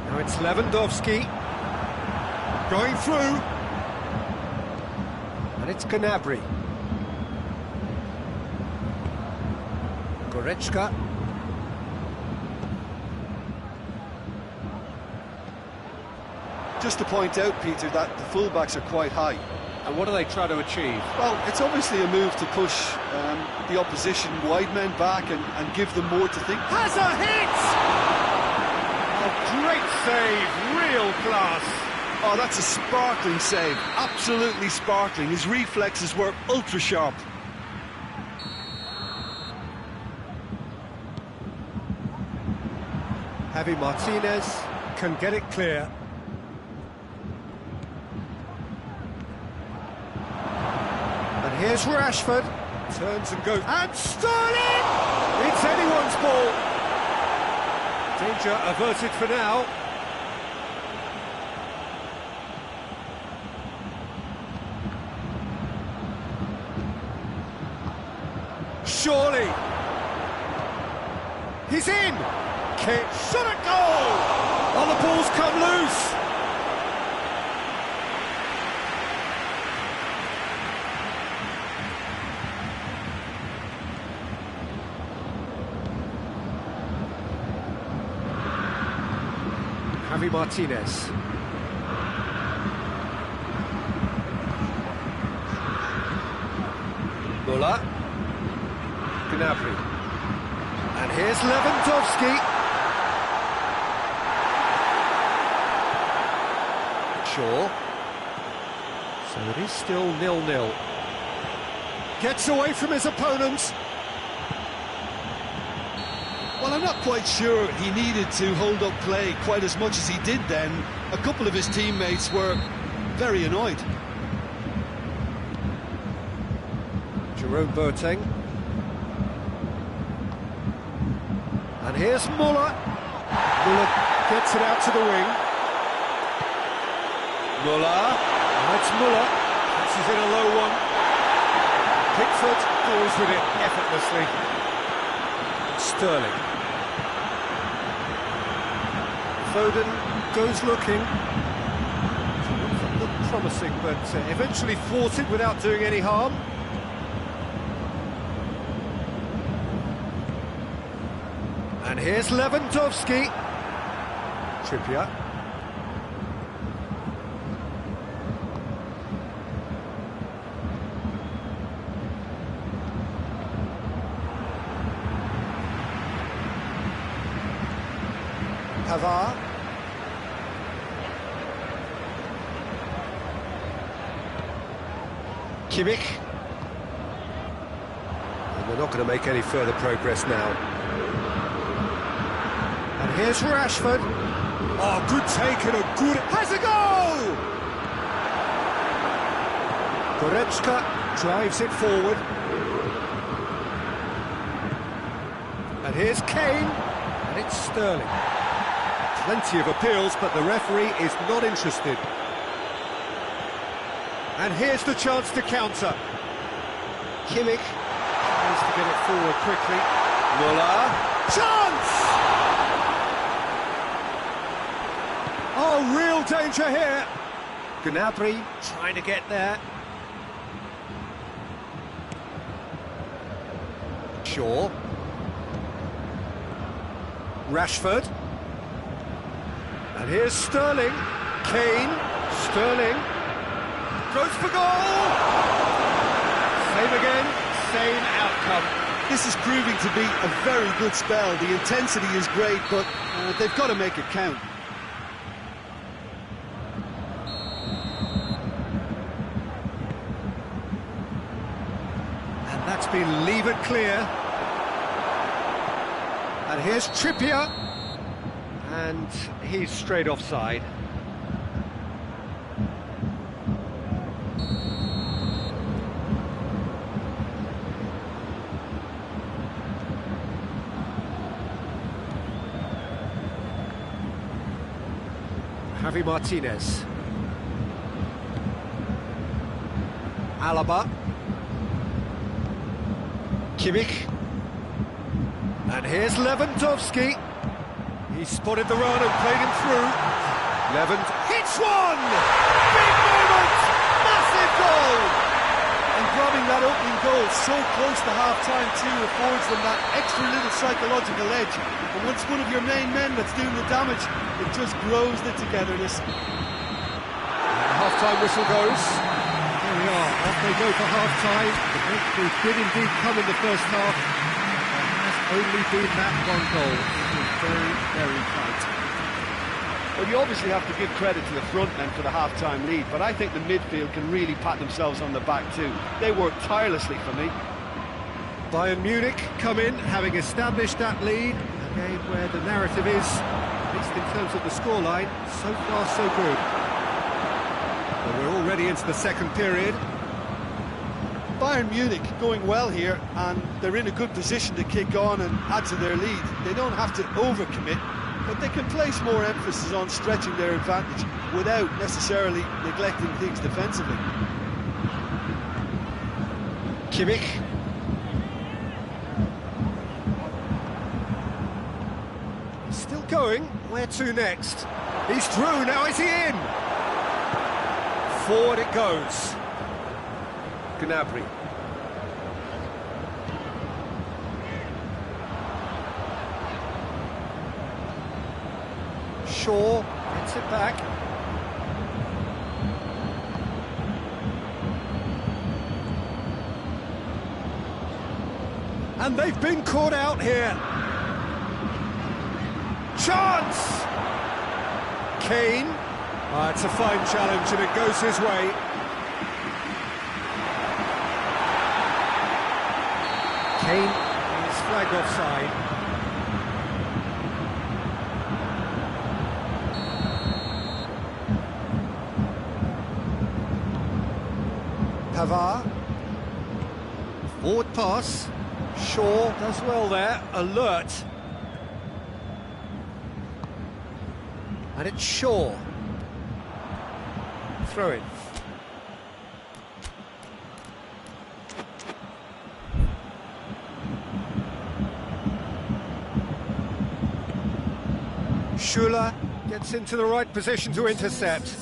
Now it's Lewandowski. Going through. And it's Gnabry. Goretzka. Just to point out, Peter, that the fullbacks are quite high. And what do they try to achieve? Well, it's obviously a move to push the opposition wide men back and give them more to think. Has a hit! A great save, real class. Oh, that's a sparkling save, absolutely sparkling. His reflexes were ultra sharp. Javi Martinez can get it clear. And here's Rashford. Turns and goes. And Sterling! It's anyone's ball. Danger averted for now. Surely. He's in. Kick. Shot at goal. Oh, the ball's come loose. Javi Martinez. Muller. Gnabry. And here's Lewandowski. Shaw. So it is still 0-0. Gets away from his opponents. Well, I'm not quite sure he needed to hold up play quite as much as he did then. A couple of his teammates were very annoyed. Jerome Boateng. And here's Muller. Muller gets it out to the wing. Muller. That's Muller. Passes in a low one. Pickford deals with it effortlessly. Sterling. Foden goes looking. Looked promising, but eventually thwarted without doing any harm. And here's Lewandowski. Trippier. Pavard. Kimmich. And they're not going to make any further progress now. And here's Rashford. Oh, good take and a good... Has a goal! Goretzka drives it forward. And here's Kane. And it's Sterling. Plenty of appeals, but the referee is not interested. And here's the chance to counter. Kimmich tries to get it forward quickly. Muller. Chance! Oh, real danger here. Gnabry trying to get there. Shaw. Rashford. And here's Sterling. Kane. Sterling. Throws for goal! Same again, same outcome. This is proving to be a very good spell. The intensity is great, but they've got to make it count. And that's been levered clear. And here's Trippier. And he's straight offside. Javi Martinez. Alaba. Kimmich. And here's Lewandowski. He spotted the run and played him through. Lewand hits one! Big moment! Massive goal! And grabbing that opening goal so close to half-time too affords them that extra little psychological edge. And once one of your main men that's doing the damage, it just grows the togetherness. Half-time whistle goes. Here we are, off they go for half-time. The victory did indeed come in the first half. There has only been that one goal. It was very, very tight. Well, you obviously have to give credit to the front men for the half-time lead, but I think the midfield can really pat themselves on the back too. They work tirelessly for me. Bayern Munich come in, having established that lead. A game where the narrative is, at least in terms of the scoreline, so far so good. But we're already into the second period. Bayern Munich going well here, and they're in a good position to kick on and add to their lead. They don't have to overcommit, but they can place more emphasis on stretching their advantage without necessarily neglecting things defensively. Kimmich. Still going. Where to next? He's through. Now is he in? Forward it goes. Gnabry. Shaw gets it back. And they've been caught out here. Chance! Kane. It's a fine challenge and it goes his way. Kane is flagged offside. Pavard. Forward pass. Shaw does well there. Alert. And it's Shaw. Throw it. Schuler gets into the right position to intercept.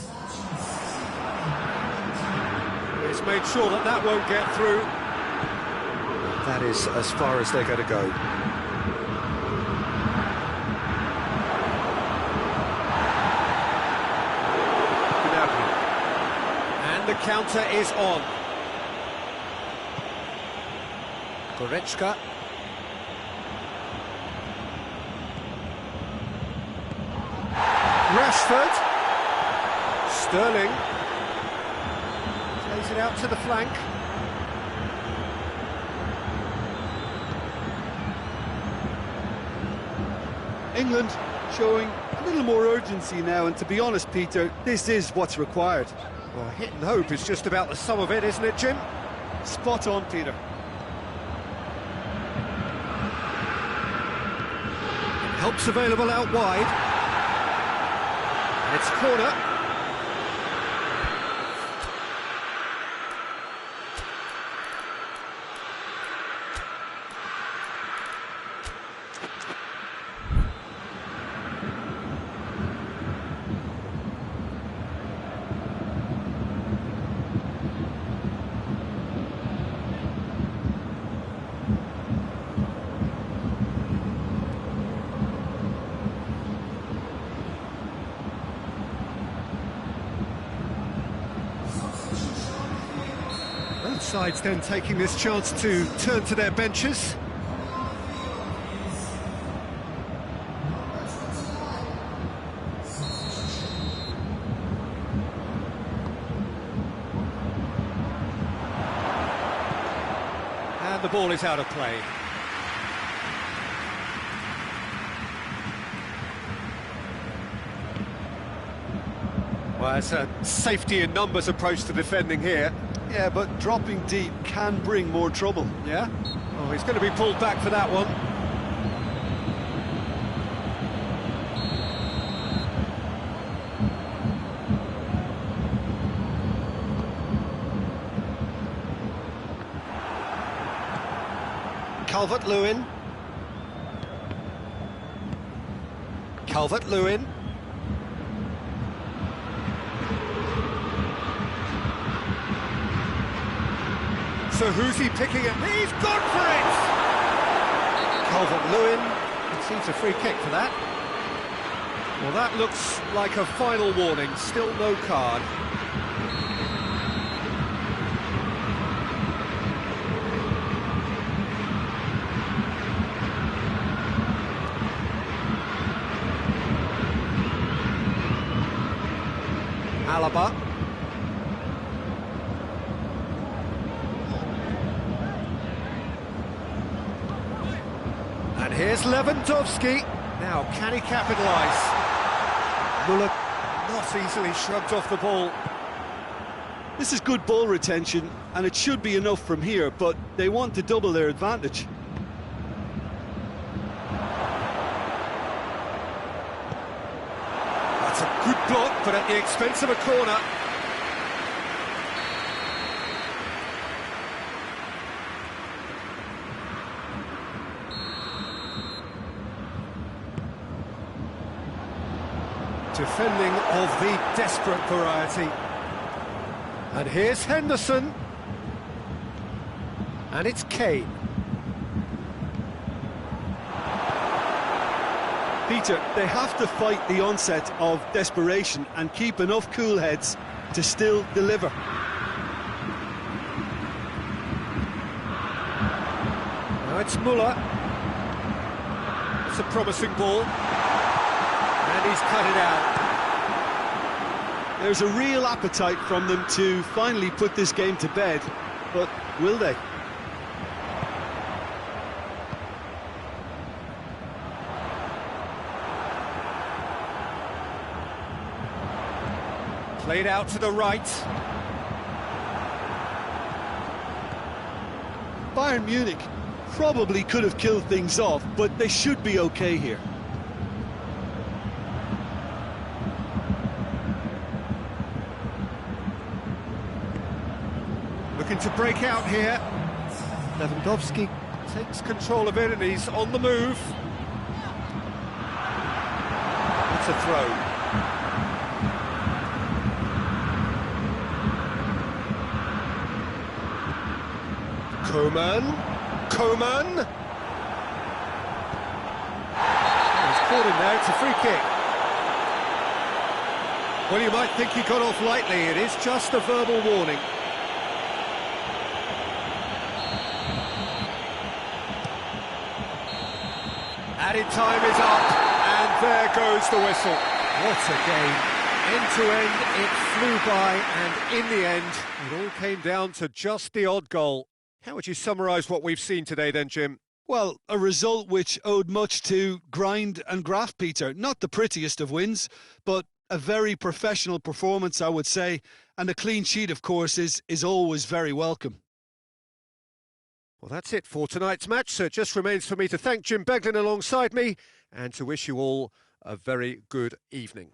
He's made sure that that won't get through. That is as far as they're going to go. Gnabry. And the counter is on. Goretzka. Rashford. Sterling. Plays it out to the flank. England showing a little more urgency now, and to be honest, Peter, this is what's required. Well, hit and hope is just about the sum of it, isn't it, Jim? Spot on, Peter. Help's available out wide. And it's a corner. Both sides then taking this chance to turn to their benches. And the ball is out of play. Well, it's a safety in numbers approach to defending here. Yeah, but dropping deep can bring more trouble. Yeah? Oh, he's going to be pulled back for that one. Calvert-Lewin. Calvert-Lewin. So who's he picking at? He's gone for it! Calvert-Lewin conceives a free kick for that. Well, that looks like a final warning, still no card. Alaba. And here's Lewandowski. Now, can he capitalise? Muller not easily shrugged off the ball. This is good ball retention, and it should be enough from here, but they want to double their advantage. That's a good block, but at the expense of a corner. Defending of the desperate variety. And here's Henderson. And it's Kane. Peter, they have to fight the onset of desperation and keep enough cool heads to still deliver. Now it's Muller. It's a promising ball. And he's cut it out. There's a real appetite from them to finally put this game to bed, but will they? Played out to the right. Bayern Munich probably could have killed things off, but they should be okay here. Looking to break out here. Lewandowski takes control of it and he's on the move. It's a throw. Coman. He's caught him there, it's a free kick. Well, you might think he got off lightly, it is just a verbal warning. Added time is up, and there goes the whistle. What a game. End to end, it flew by, and in the end, it all came down to just the odd goal. How would you summarise what we've seen today then, Jim? Well, a result which owed much to grind and graft, Peter. Not the prettiest of wins, but a very professional performance, I would say. And a clean sheet, of course, is always very welcome. Well, that's it for tonight's match, so it just remains for me to thank Jim Beglin alongside me and to wish you all a very good evening.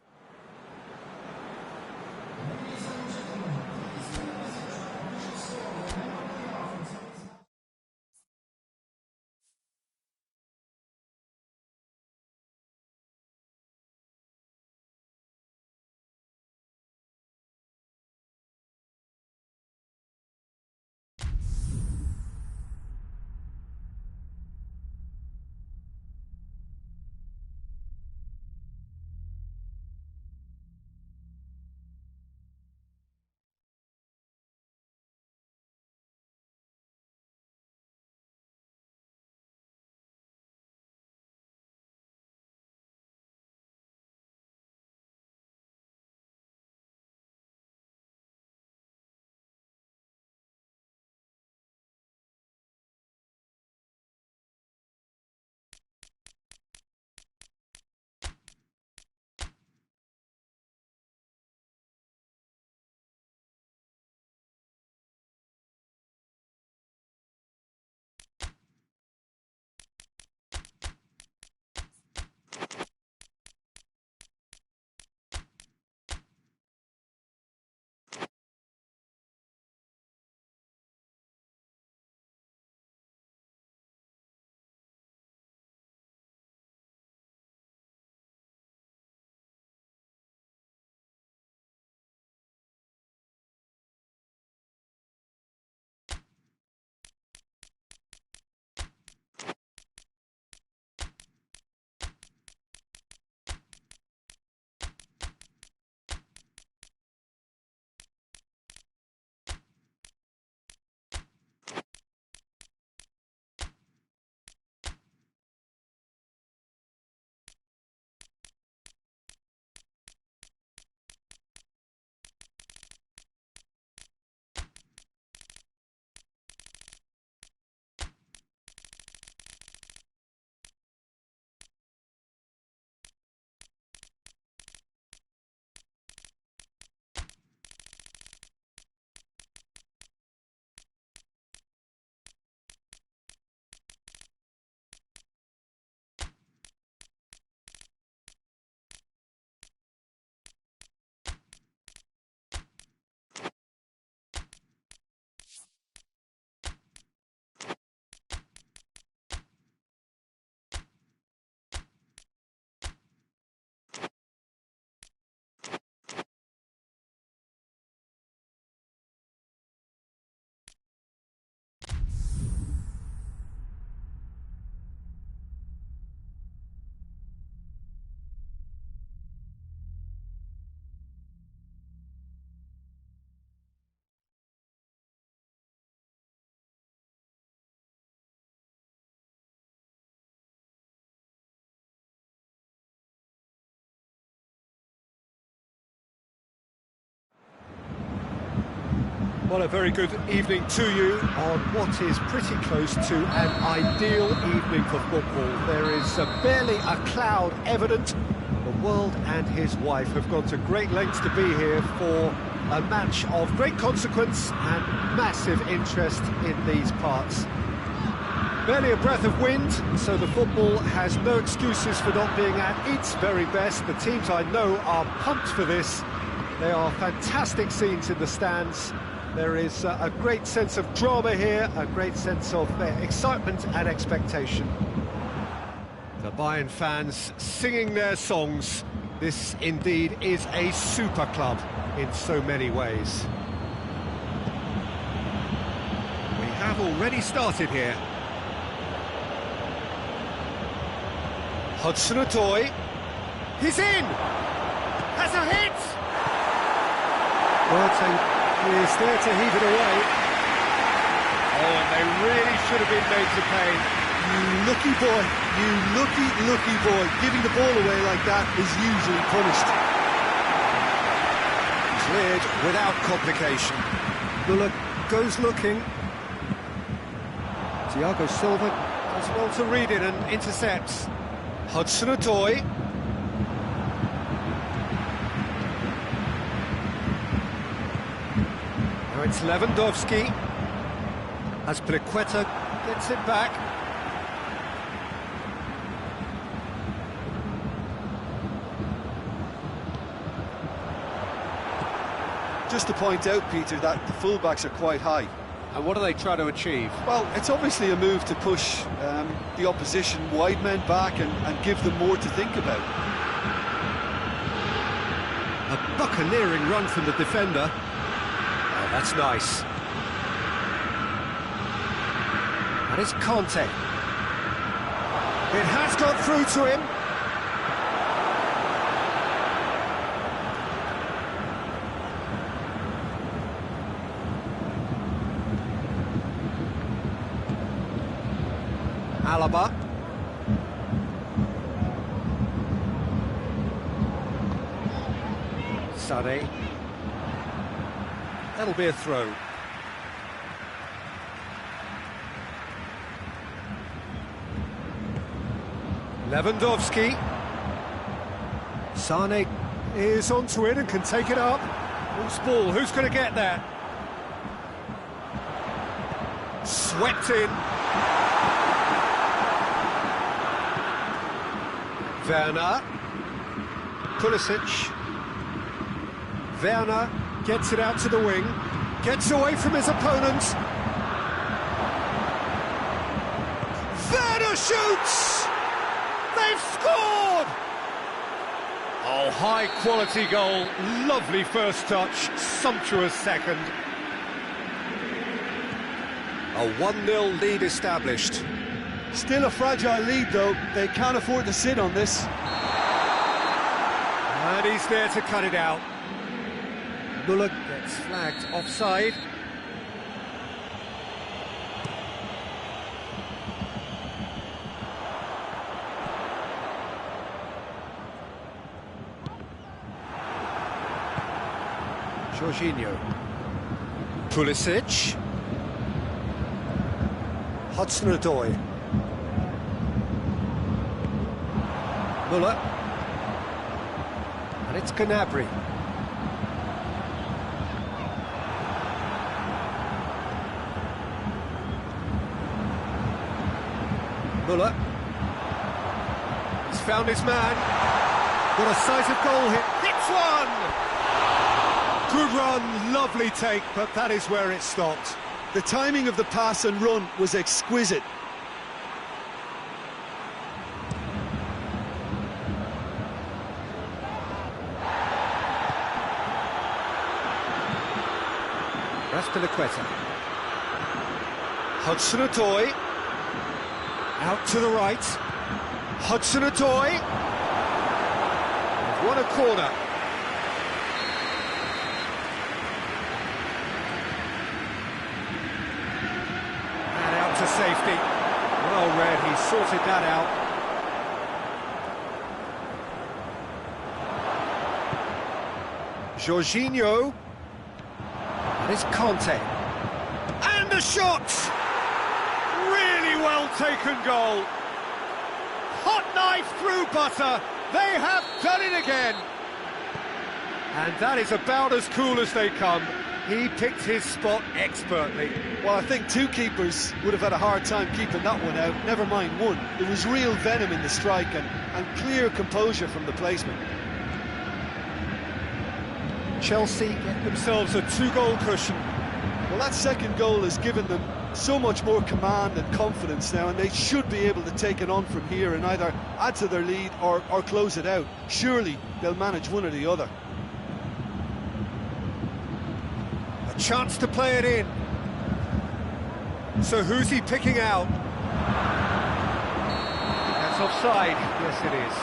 Well, a very good evening to you on what is pretty close to an ideal evening for football. There is barely a cloud evident. The world and his wife have gone to great lengths to be here for a match of great consequence and massive interest in these parts. Barely a breath of wind, so the football has no excuses for not being at its very best. The teams I know are pumped for this. They are fantastic scenes in the stands. There is a great sense of drama here, a great sense of excitement and expectation. The Bayern fans singing their songs. This indeed is a super club in so many ways. We have already started here. Hudson-Odoi. He's in! Has a hit! Boateng is there to heave it away. Oh, and they really should have been made to pay. You lucky boy, you lucky boy. Giving the ball away like that is usually punished. Cleared without complication. Müller goes looking. Thiago Silva does well to read it and intercepts. Hudson-Odoi. Now it's Lewandowski. Azpilicueta gets it back. Just to point out, Peter, that the fullbacks are quite high. And what are they trying to achieve? Well, it's obviously a move to push the opposition wide men back and give them more to think about. A buccaneering run from the defender. Oh, that's nice. And it's Conte. It has got through to him. Alaba. Sané. That'll be a throw. Lewandowski. Sané is onto it and can take it up. Loose ball, who's going to get that? Swept in. Werner. Pulisic. Werner gets it out to the wing. Gets away from his opponent. Werner shoots! They've scored! Oh, high-quality goal. Lovely first touch. Sumptuous second. A 1-0 lead established. Still a fragile lead, though. They can't afford to sit on this. And he's there to cut it out. Müller gets flagged offside. Jorginho. Pulisic. Hudson-Odoi. Müller. And it's Gnabry. Müller. He's found his man. What a sight of goal hit. Hits one! Good run, lovely take, but that is where it stopped. The timing of the pass and run was exquisite. Azpilicueta. Hudson-Odoi. Out to the right. Hudson-Odoi. What a corner. And out to safety. Well read, he sorted that out. Jorginho. And It's Conte. And the shot! Really well taken goal. Hot knife through butter. They have done it again. And that is about as cool as they come. He picked his spot expertly. Well, I think two keepers would have had a hard time keeping that one out, never mind one. There was real venom in the strike and clear composure from the placement. Chelsea get themselves a 2-goal cushion. Well, that second goal has given them so much more command and confidence now, and they should be able to take it on from here and either add to their lead or close it out. Surely they'll manage one or the other. A chance to play it in. So who's he picking out? That's offside. Yes, it is.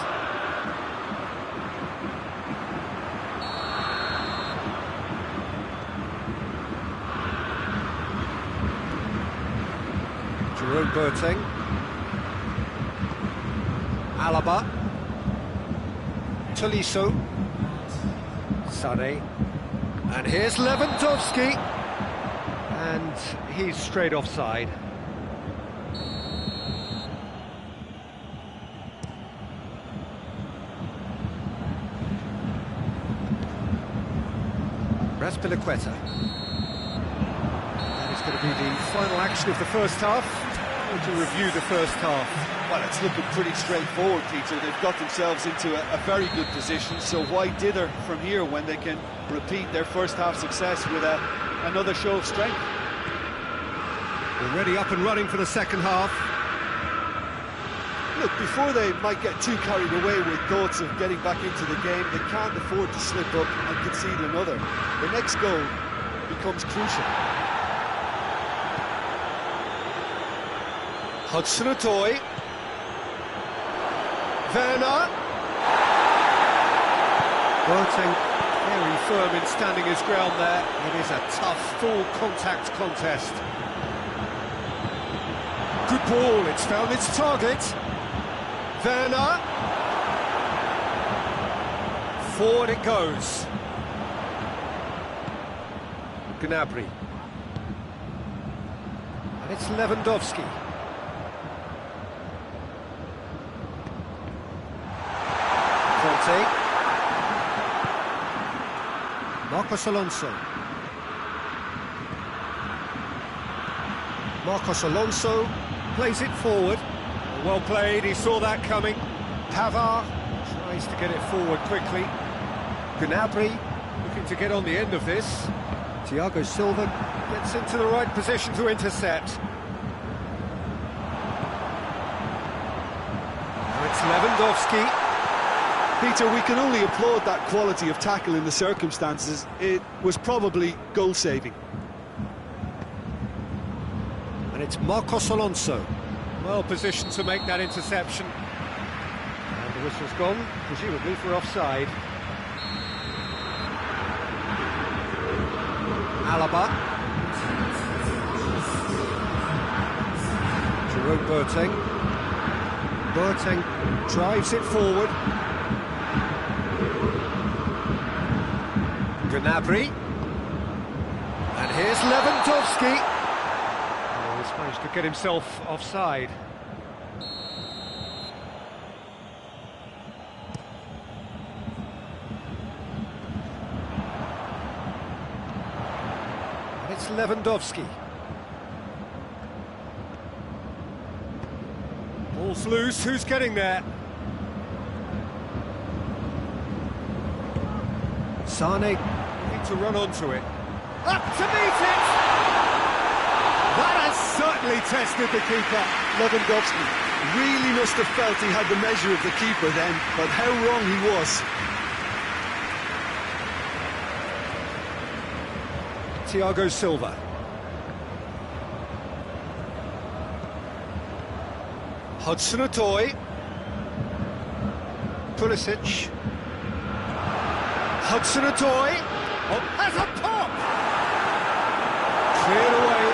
Jerome Boateng. Alaba. Tolisso. Sané. And here's Lewandowski. And he's straight offside. Azpilicueta. That is going to be the final action of the first half. To review the first half. Well, it's looking pretty straightforward, Peter. They've got themselves into a very good position, so why dither from here when they can repeat their first half success with another show of strength? Already up and running for the second half. Look, before they might get too carried away with thoughts of getting back into the game, they can't afford to slip up and concede another. The next goal becomes crucial. Hudson-Odoi. Werner. Boateng very firm in standing his ground there. It is a tough, full contact contest. Good ball, it's found its target. Werner. Forward it goes. Gnabry. And it's Lewandowski. Conte. Marcos Alonso. Marcos Alonso plays it forward. Well played, he saw that coming. Pavard tries to get it forward quickly. Gnabry looking to get on the end of this. Thiago Silva gets into the right position to intercept. Now it's Lewandowski. Peter, we can only applaud that quality of tackle in the circumstances. It was probably goal-saving. And it's Marcos Alonso. Well positioned to make that interception. And the whistle's gone, presumably for offside. Alaba. Jerome Boateng. Boateng drives it forward. Gnabry. And here's Lewandowski. Oh, he's managed to get himself offside. And it's Lewandowski. Ball's loose, who's getting there? Sané looking to run onto it. Up to meet it! That has certainly tested the keeper. Lewandowski really must have felt he had the measure of the keeper then, but how wrong he was. Thiago Silva. Hudson-Odoi. Pulisic. Hudson-Odoi has a pop! Cleared away.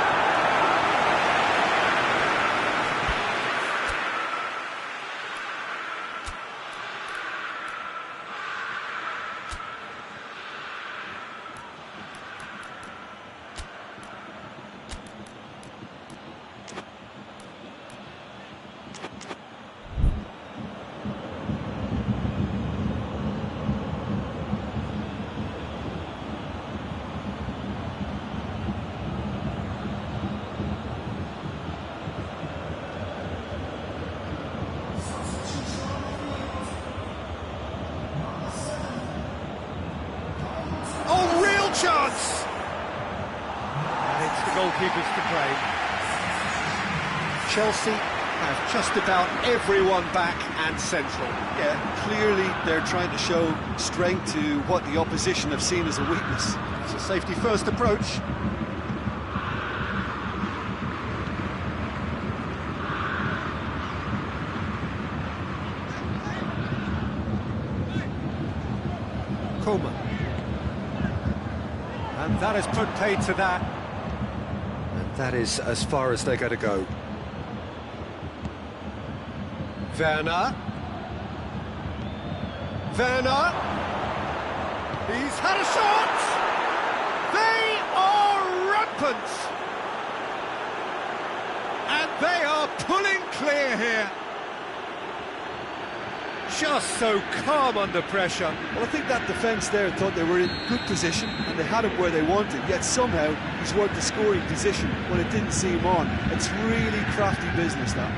goalkeepers to blame. Chelsea have just about everyone back and central. Yeah, clearly they're trying to show strength to what the opposition have seen as a weakness. It's a safety-first approach. Coman. And that has put paid to that. And that is as far as they're going to go. Werner. Werner. He's had a shot! They are rampant! And they are pulling clear here. Just so calm under pressure. Well, I think that defence there thought they were in good position and they had him where they wanted, yet somehow he's worked the scoring position when it didn't seem on. It's really crafty business, that.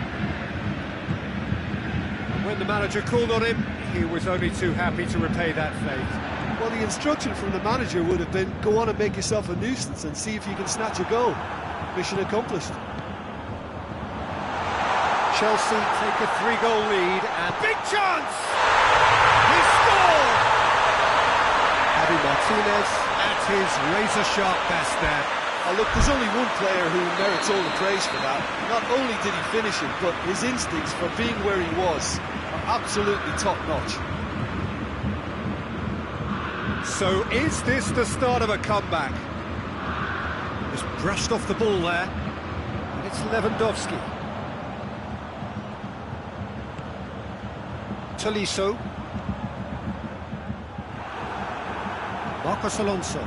And when the manager called on him, he was only too happy to repay that faith. Well, the instruction from the manager would have been, go on and make yourself a nuisance and see if you can snatch a goal. Mission accomplished. Chelsea take a 3-goal lead and big chance! He scored! Javi Martinez at his razor-sharp best there. Oh, look, there's only one player who merits all the praise for that. Not only did he finish it, but his instincts for being where he was are absolutely top-notch. So is this the start of a comeback? Just brushed off the ball there. And it's Lewandowski. Tolisso. Marcos Alonso.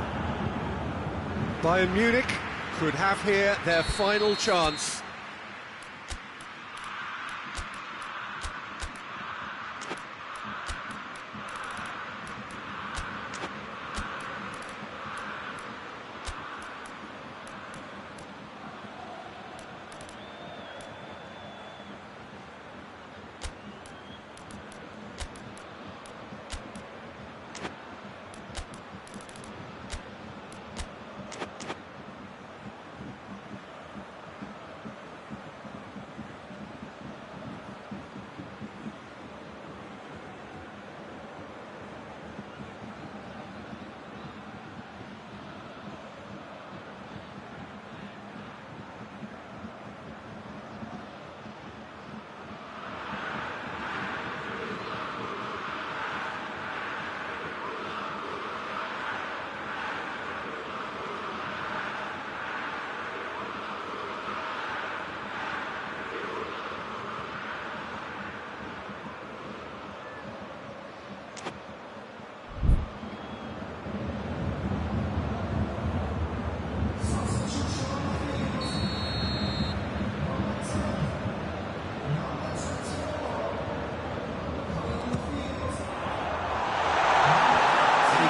Bayern Munich could have here their final chance.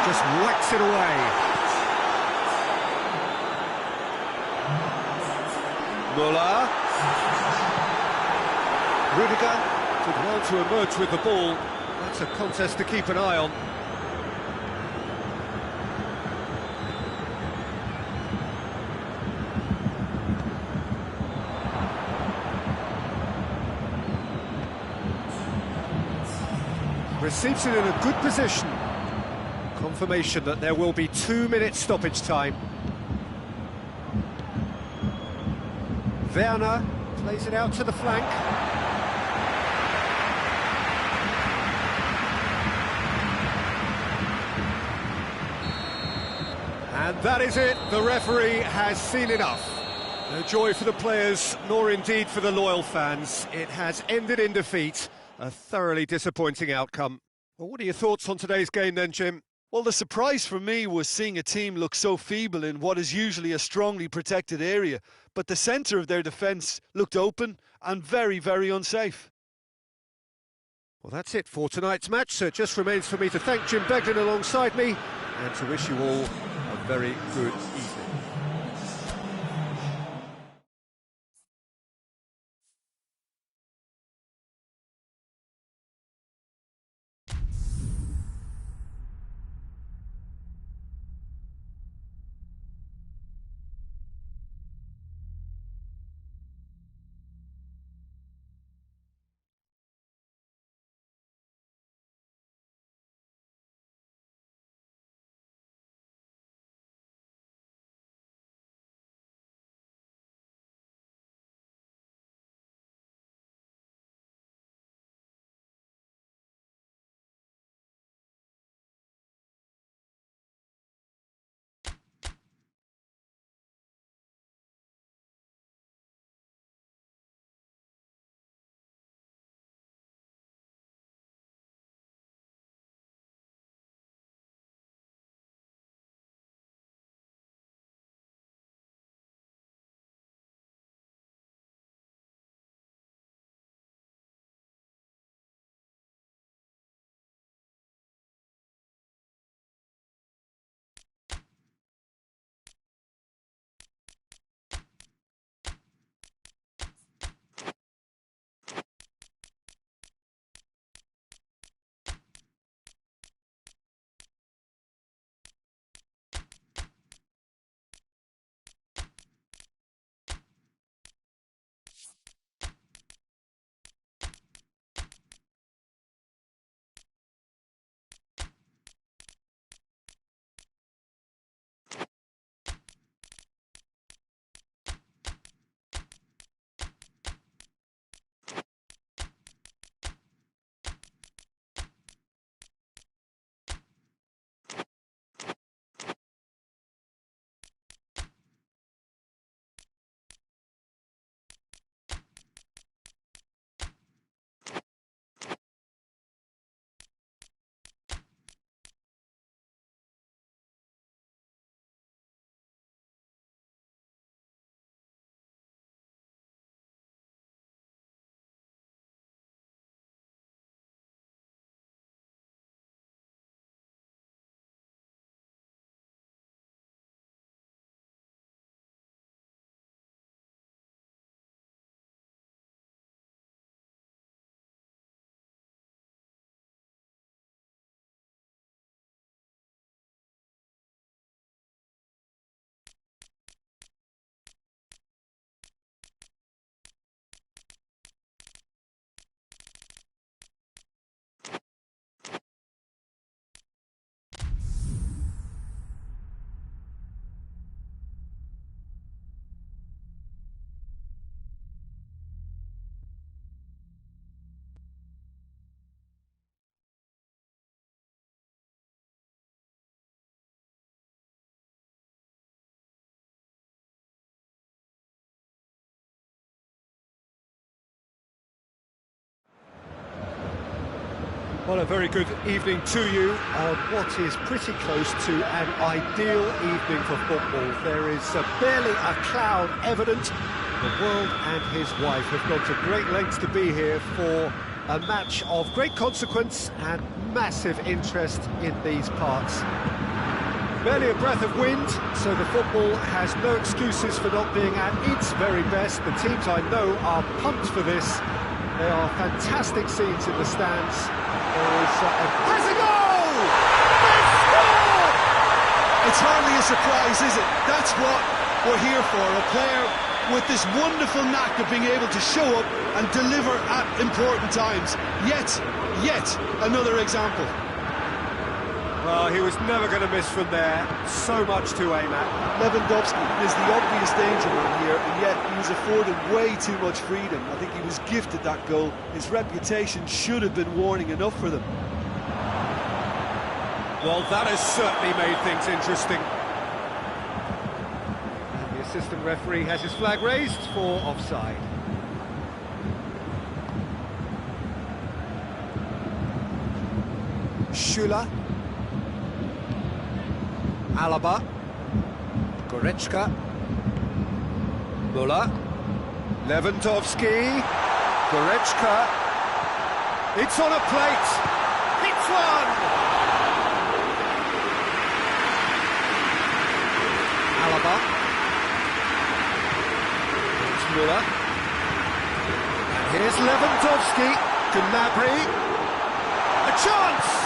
Just whacks it away. Müller. Rudiger did well to emerge with the ball. That's a contest to keep an eye on. Receives it in a good position. Confirmation that there will be 2 minutes stoppage time. Werner plays it out to the flank. And that is it. The referee has seen enough. No joy for the players, nor indeed for the loyal fans. It has ended in defeat. A thoroughly disappointing outcome. Well, what are your thoughts on today's game then, Jim? Well, the surprise for me was seeing a team look so feeble in what is usually a strongly protected area, but the centre of their defence looked open and very, very unsafe. Well, that's it for tonight's match, so it just remains for me to thank Jim Beglin alongside me and to wish you all a very good evening. Well, a very good evening to you on what is pretty close to an ideal evening for football. There is barely a cloud evident. The world and his wife have gone to great lengths to be here for a match of great consequence and massive interest in these parts. Barely a breath of wind, so the football has no excuses for not being at its very best. The teams I know are pumped for this. They are fantastic scenes in the stands. There is has a goal! They've scored! It's hardly a surprise, is it? That's what we're here for. A player with this wonderful knack of being able to show up and deliver at important times. Yet another example. Well, he was never going to miss from there. So much to aim at. Lewandowski is the obvious danger man here, and yet he was afforded way too much freedom. I think he was gifted that goal. His reputation should have been warning enough for them. Well, that has certainly made things interesting. And the assistant referee has his flag raised for offside. Schüller. Alaba, Goretzka, Müller, Lewandowski, Goretzka, it's on a plate, it's one! Alaba, it's Müller, and here's Lewandowski, Gnabry, a chance!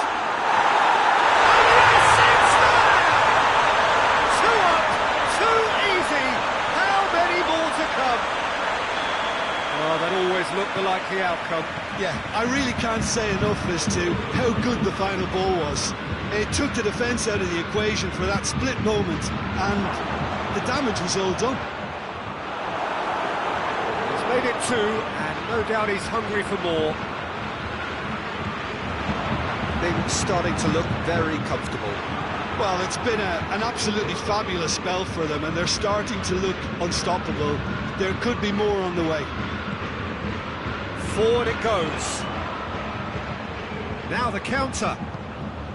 Oh, that always looked the likely outcome. Yeah, I really can't say enough as to how good the final ball was. It took the defence out of the equation for that split moment, and the damage was all done. He's made it two, and no doubt he's hungry for more. Things starting to look very comfortable. Well, it's been an absolutely fabulous spell for them, and they're starting to look unstoppable. There could be more on the way. Forward it goes. Now the counter.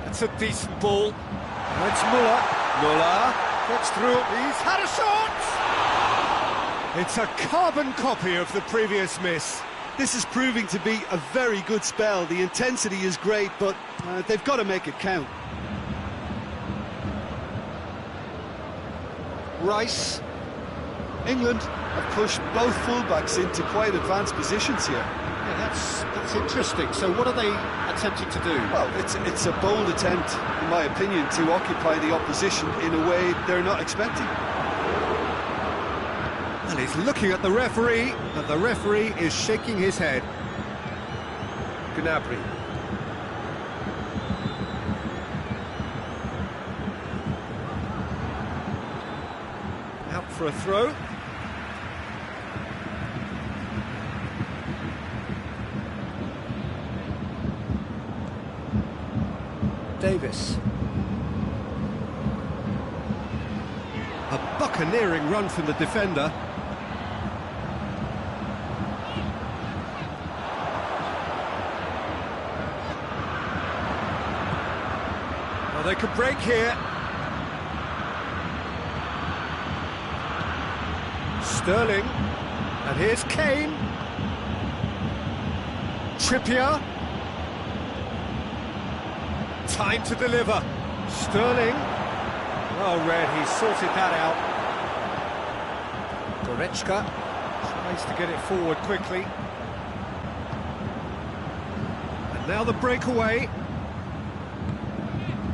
It's a decent ball. It's Müller. Müller gets through. He's had a shot! It's a carbon copy of the previous miss. This is proving to be a very good spell. The intensity is great, but they've got to make it count. Rice. England have pushed both fullbacks into quite advanced positions here. Yeah, that's interesting. So what are they attempting to do? Well, it's a bold attempt, in my opinion, to occupy the opposition in a way they're not expecting. And he's looking at the referee, and the referee is shaking his head. Gnabry. Out for a throw. Davis. A buccaneering run from the defender. Well, they could break here. Sterling. And here's Kane. Trippier. Time to deliver. Sterling. Well read, he sorted that out. Goretzka tries to get it forward quickly. And now the breakaway.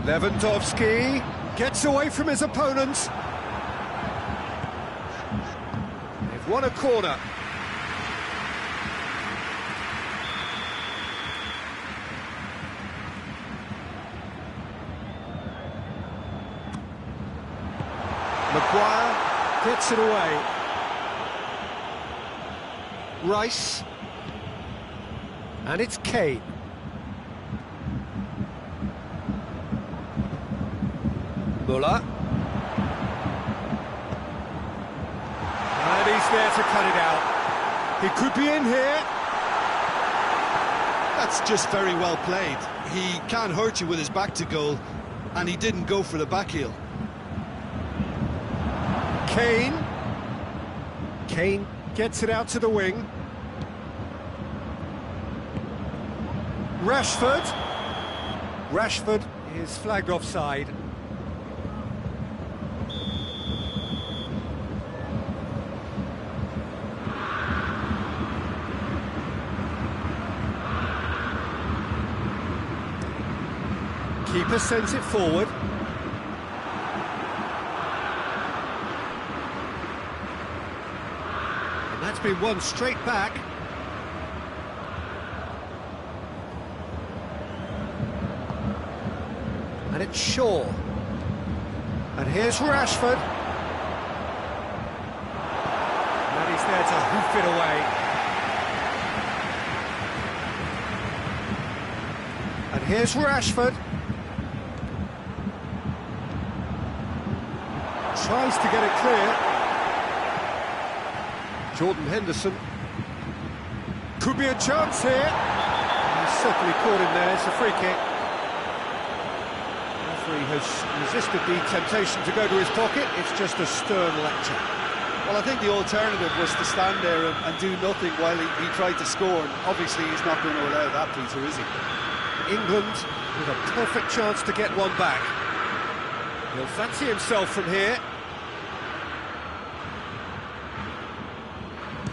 Lewandowski gets away from his opponents. They've won a corner. Maguire gets it away. Rice. And it's Kane. Müller. And he's there to cut it out. He could be in here. That's just very well played. He can't hurt you with his back to goal, and he didn't go for the back heel. Kane gets it out to the wing. Rashford is flagged offside. Keeper sends it forward. And that's been won straight back. And it's Shaw. And here's Rashford. And he's there to hoof it away. And here's Rashford. Tries to get it clear. Jordan Henderson. Could be a chance here. He's certainly caught him there. It's a free kick. The referee has resisted the temptation to go to his pocket. It's just a stern lecture. Well, I think the alternative was to stand there and do nothing while he tried to score. And obviously, he's not going to allow that, Peter, is he? England with a perfect chance to get one back. He'll fancy himself from here.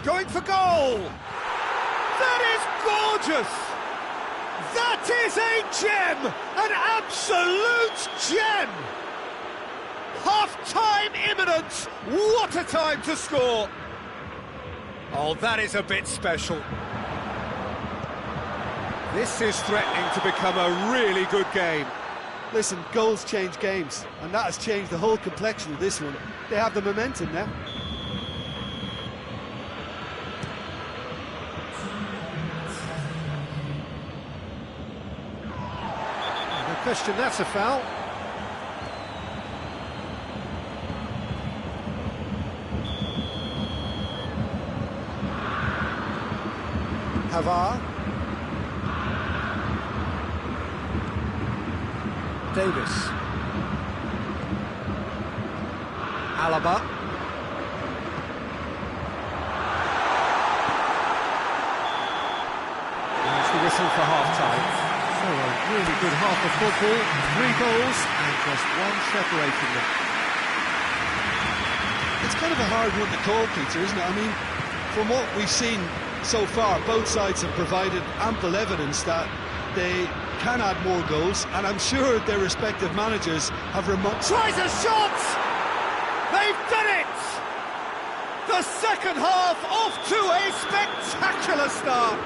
Going for goal! That is gorgeous! That is a gem! An absolute gem! Half-time imminent! What a time to score! Oh, that is a bit special. This is threatening to become a really good game. Listen, goals change games, and that has changed the whole complexion of this one. They have the momentum now. Question, that's a foul. Pavard. Davis. Alaba. There's the whistle for half-time. So a really good half of football, 3 goals and just one separating them. It's kind of a hard one to call, Peter, isn't it? I mean, from what we've seen so far, both sides have provided ample evidence that they can add more goals, and I'm sure their respective managers have Tries a shot! They've done it! The second half off to a spectacular start!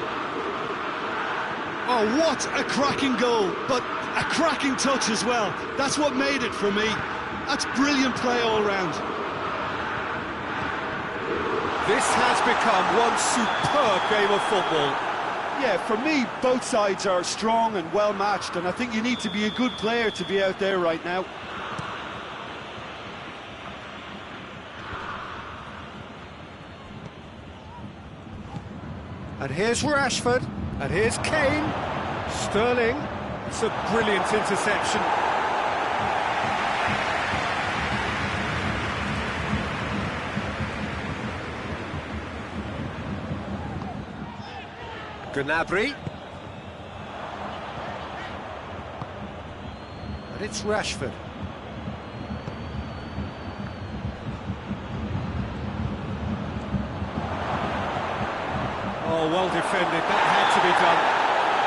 Oh, what a cracking goal, but a cracking touch as well. That's what made it for me. That's brilliant play all round. This has become one superb game of football. Yeah, for me, both sides are strong and well matched, and I think you need to be a good player to be out there right now. And here's Rashford. And here's Kane. Sterling. It's a brilliant interception. Gnabry. And it's Rashford. Oh, well defended. That had to be done.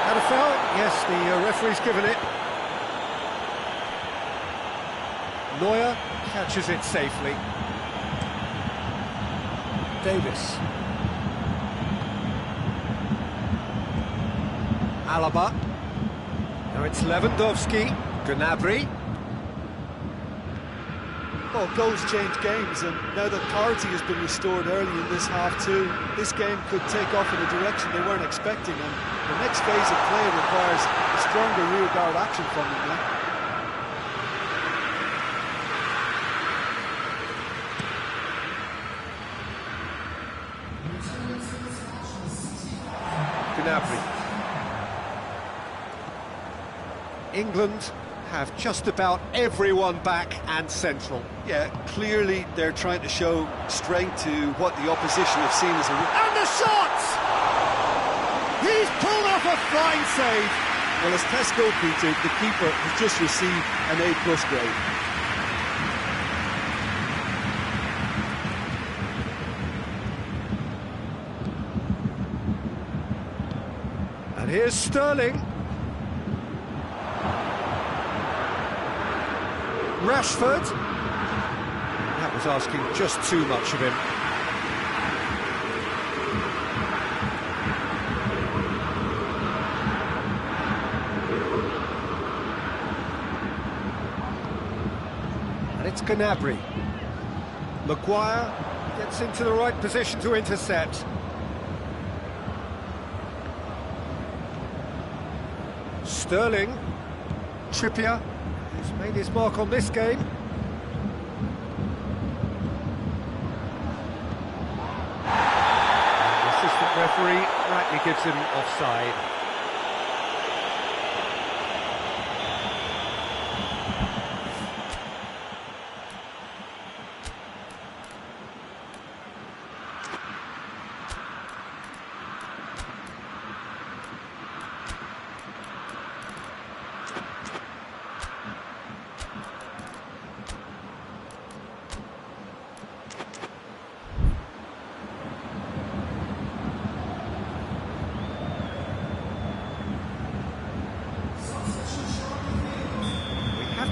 Had a foul? Yes, the referee's given it. Neuer catches it safely. Davis. Alaba. Now it's Lewandowski. Gnabry. Well, goals change games, and now that clarity has been restored early in this half too, this game could take off in a direction they weren't expecting, and the next phase of play requires a stronger rearguard action from them now. Gnabry. England have just about everyone back and central. Yeah, clearly they're trying to show strength to what the opposition have seen as a... And the shot! He's pulled off a fine save. Well, as tests go, Peter, the keeper has just received an A+ grade. And here's Sterling. Rashford. That was asking just too much of him. And it's Gnabry. Maguire gets into the right position to intercept. Sterling. Trippier, who's made his mark on this game. And the assistant referee rightly gives him offside.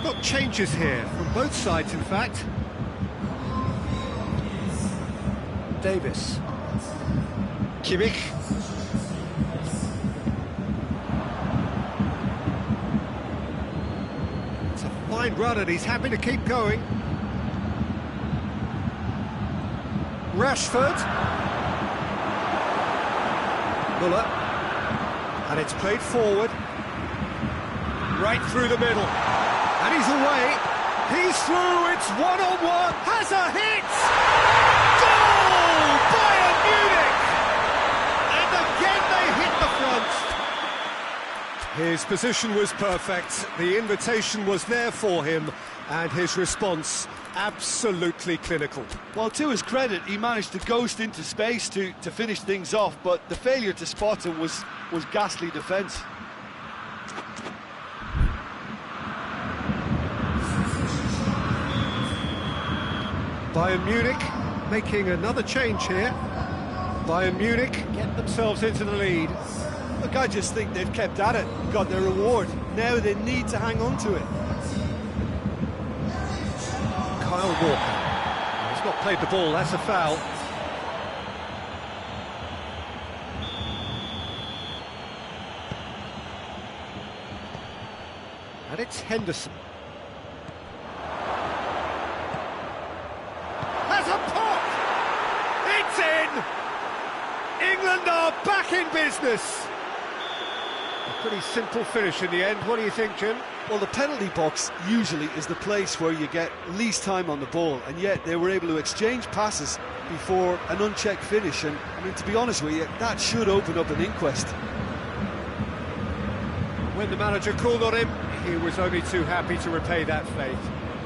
Got changes here from both sides, in fact. Davis. Kimmich. It's a fine run and he's happy to keep going. Rashford. Muller. And it's played forward. Right through the middle. And he's away, he's through, it's one-on-one, has a hit! Goal! Bayern Munich! And again they hit the front. His position was perfect, the invitation was there for him, and his response absolutely clinical. Well, to his credit, he managed to ghost into space to finish things off, but the failure to spot him was ghastly defence. Bayern Munich making another change here. Bayern Munich get themselves into the lead. Look, I just think they've kept at it, got their reward. Now they need to hang on to it. Kyle Walker. He's not played the ball, that's a foul. And it's Henderson. It's in! England are back in business! A pretty simple finish in the end. What do you think, Jim? Well, the penalty box usually is the place where you get least time on the ball, and yet they were able to exchange passes before an unchecked finish, and I mean, to be honest with you, that should open up an inquest. When the manager called on him, he was only too happy to repay that faith.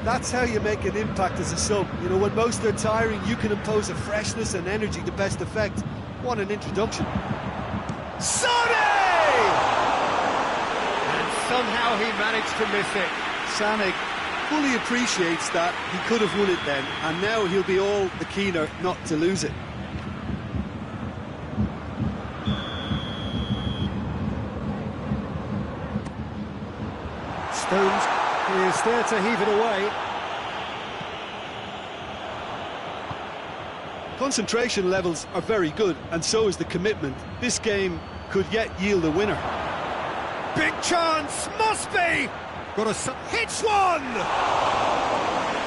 That's how you make an impact as a sub. You know, when most are tiring, you can impose a freshness and energy to best effect. What an introduction. Sané! And somehow he managed to miss it. Sané fully appreciates that he could have won it then, and now he'll be all the keener not to lose it. Stones is there to heave it away. Concentration levels are very good, and so is the commitment. This game could yet yield a winner. Big chance, must be! Got a hits one!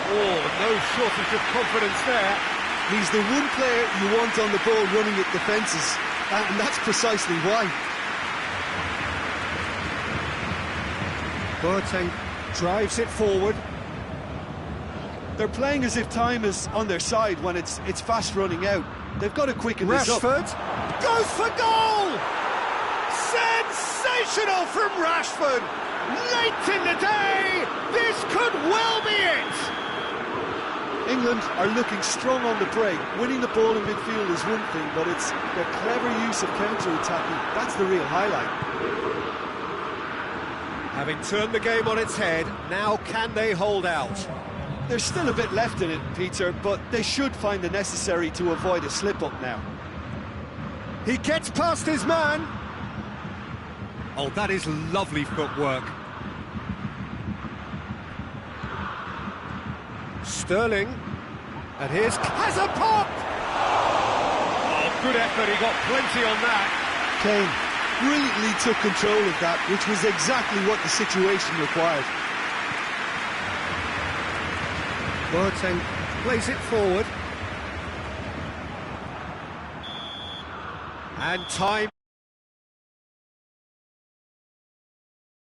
Oh, no shortage of confidence there. He's the one player you want on the ball running at defences, and that's precisely why. Boateng drives it forward. They're playing as if time is on their side when it's fast running out. They've got to quicken this up. Rashford goes for goal! Sensation! Sensational from Rashford! Late in the day, this could well be it! England are looking strong on the break. Winning the ball in midfield is one thing, but it's their clever use of counter-attacking. That's the real highlight. Having turned the game on its head, now can they hold out? There's still a bit left in it, Peter, but they should find the necessary to avoid a slip-up now. He gets past his man. Oh, that is lovely footwork. Sterling, and has a pop! Oh, good effort, he got plenty on that. Kane brilliantly took control of that, which was exactly what the situation required. Boateng plays it forward. And time.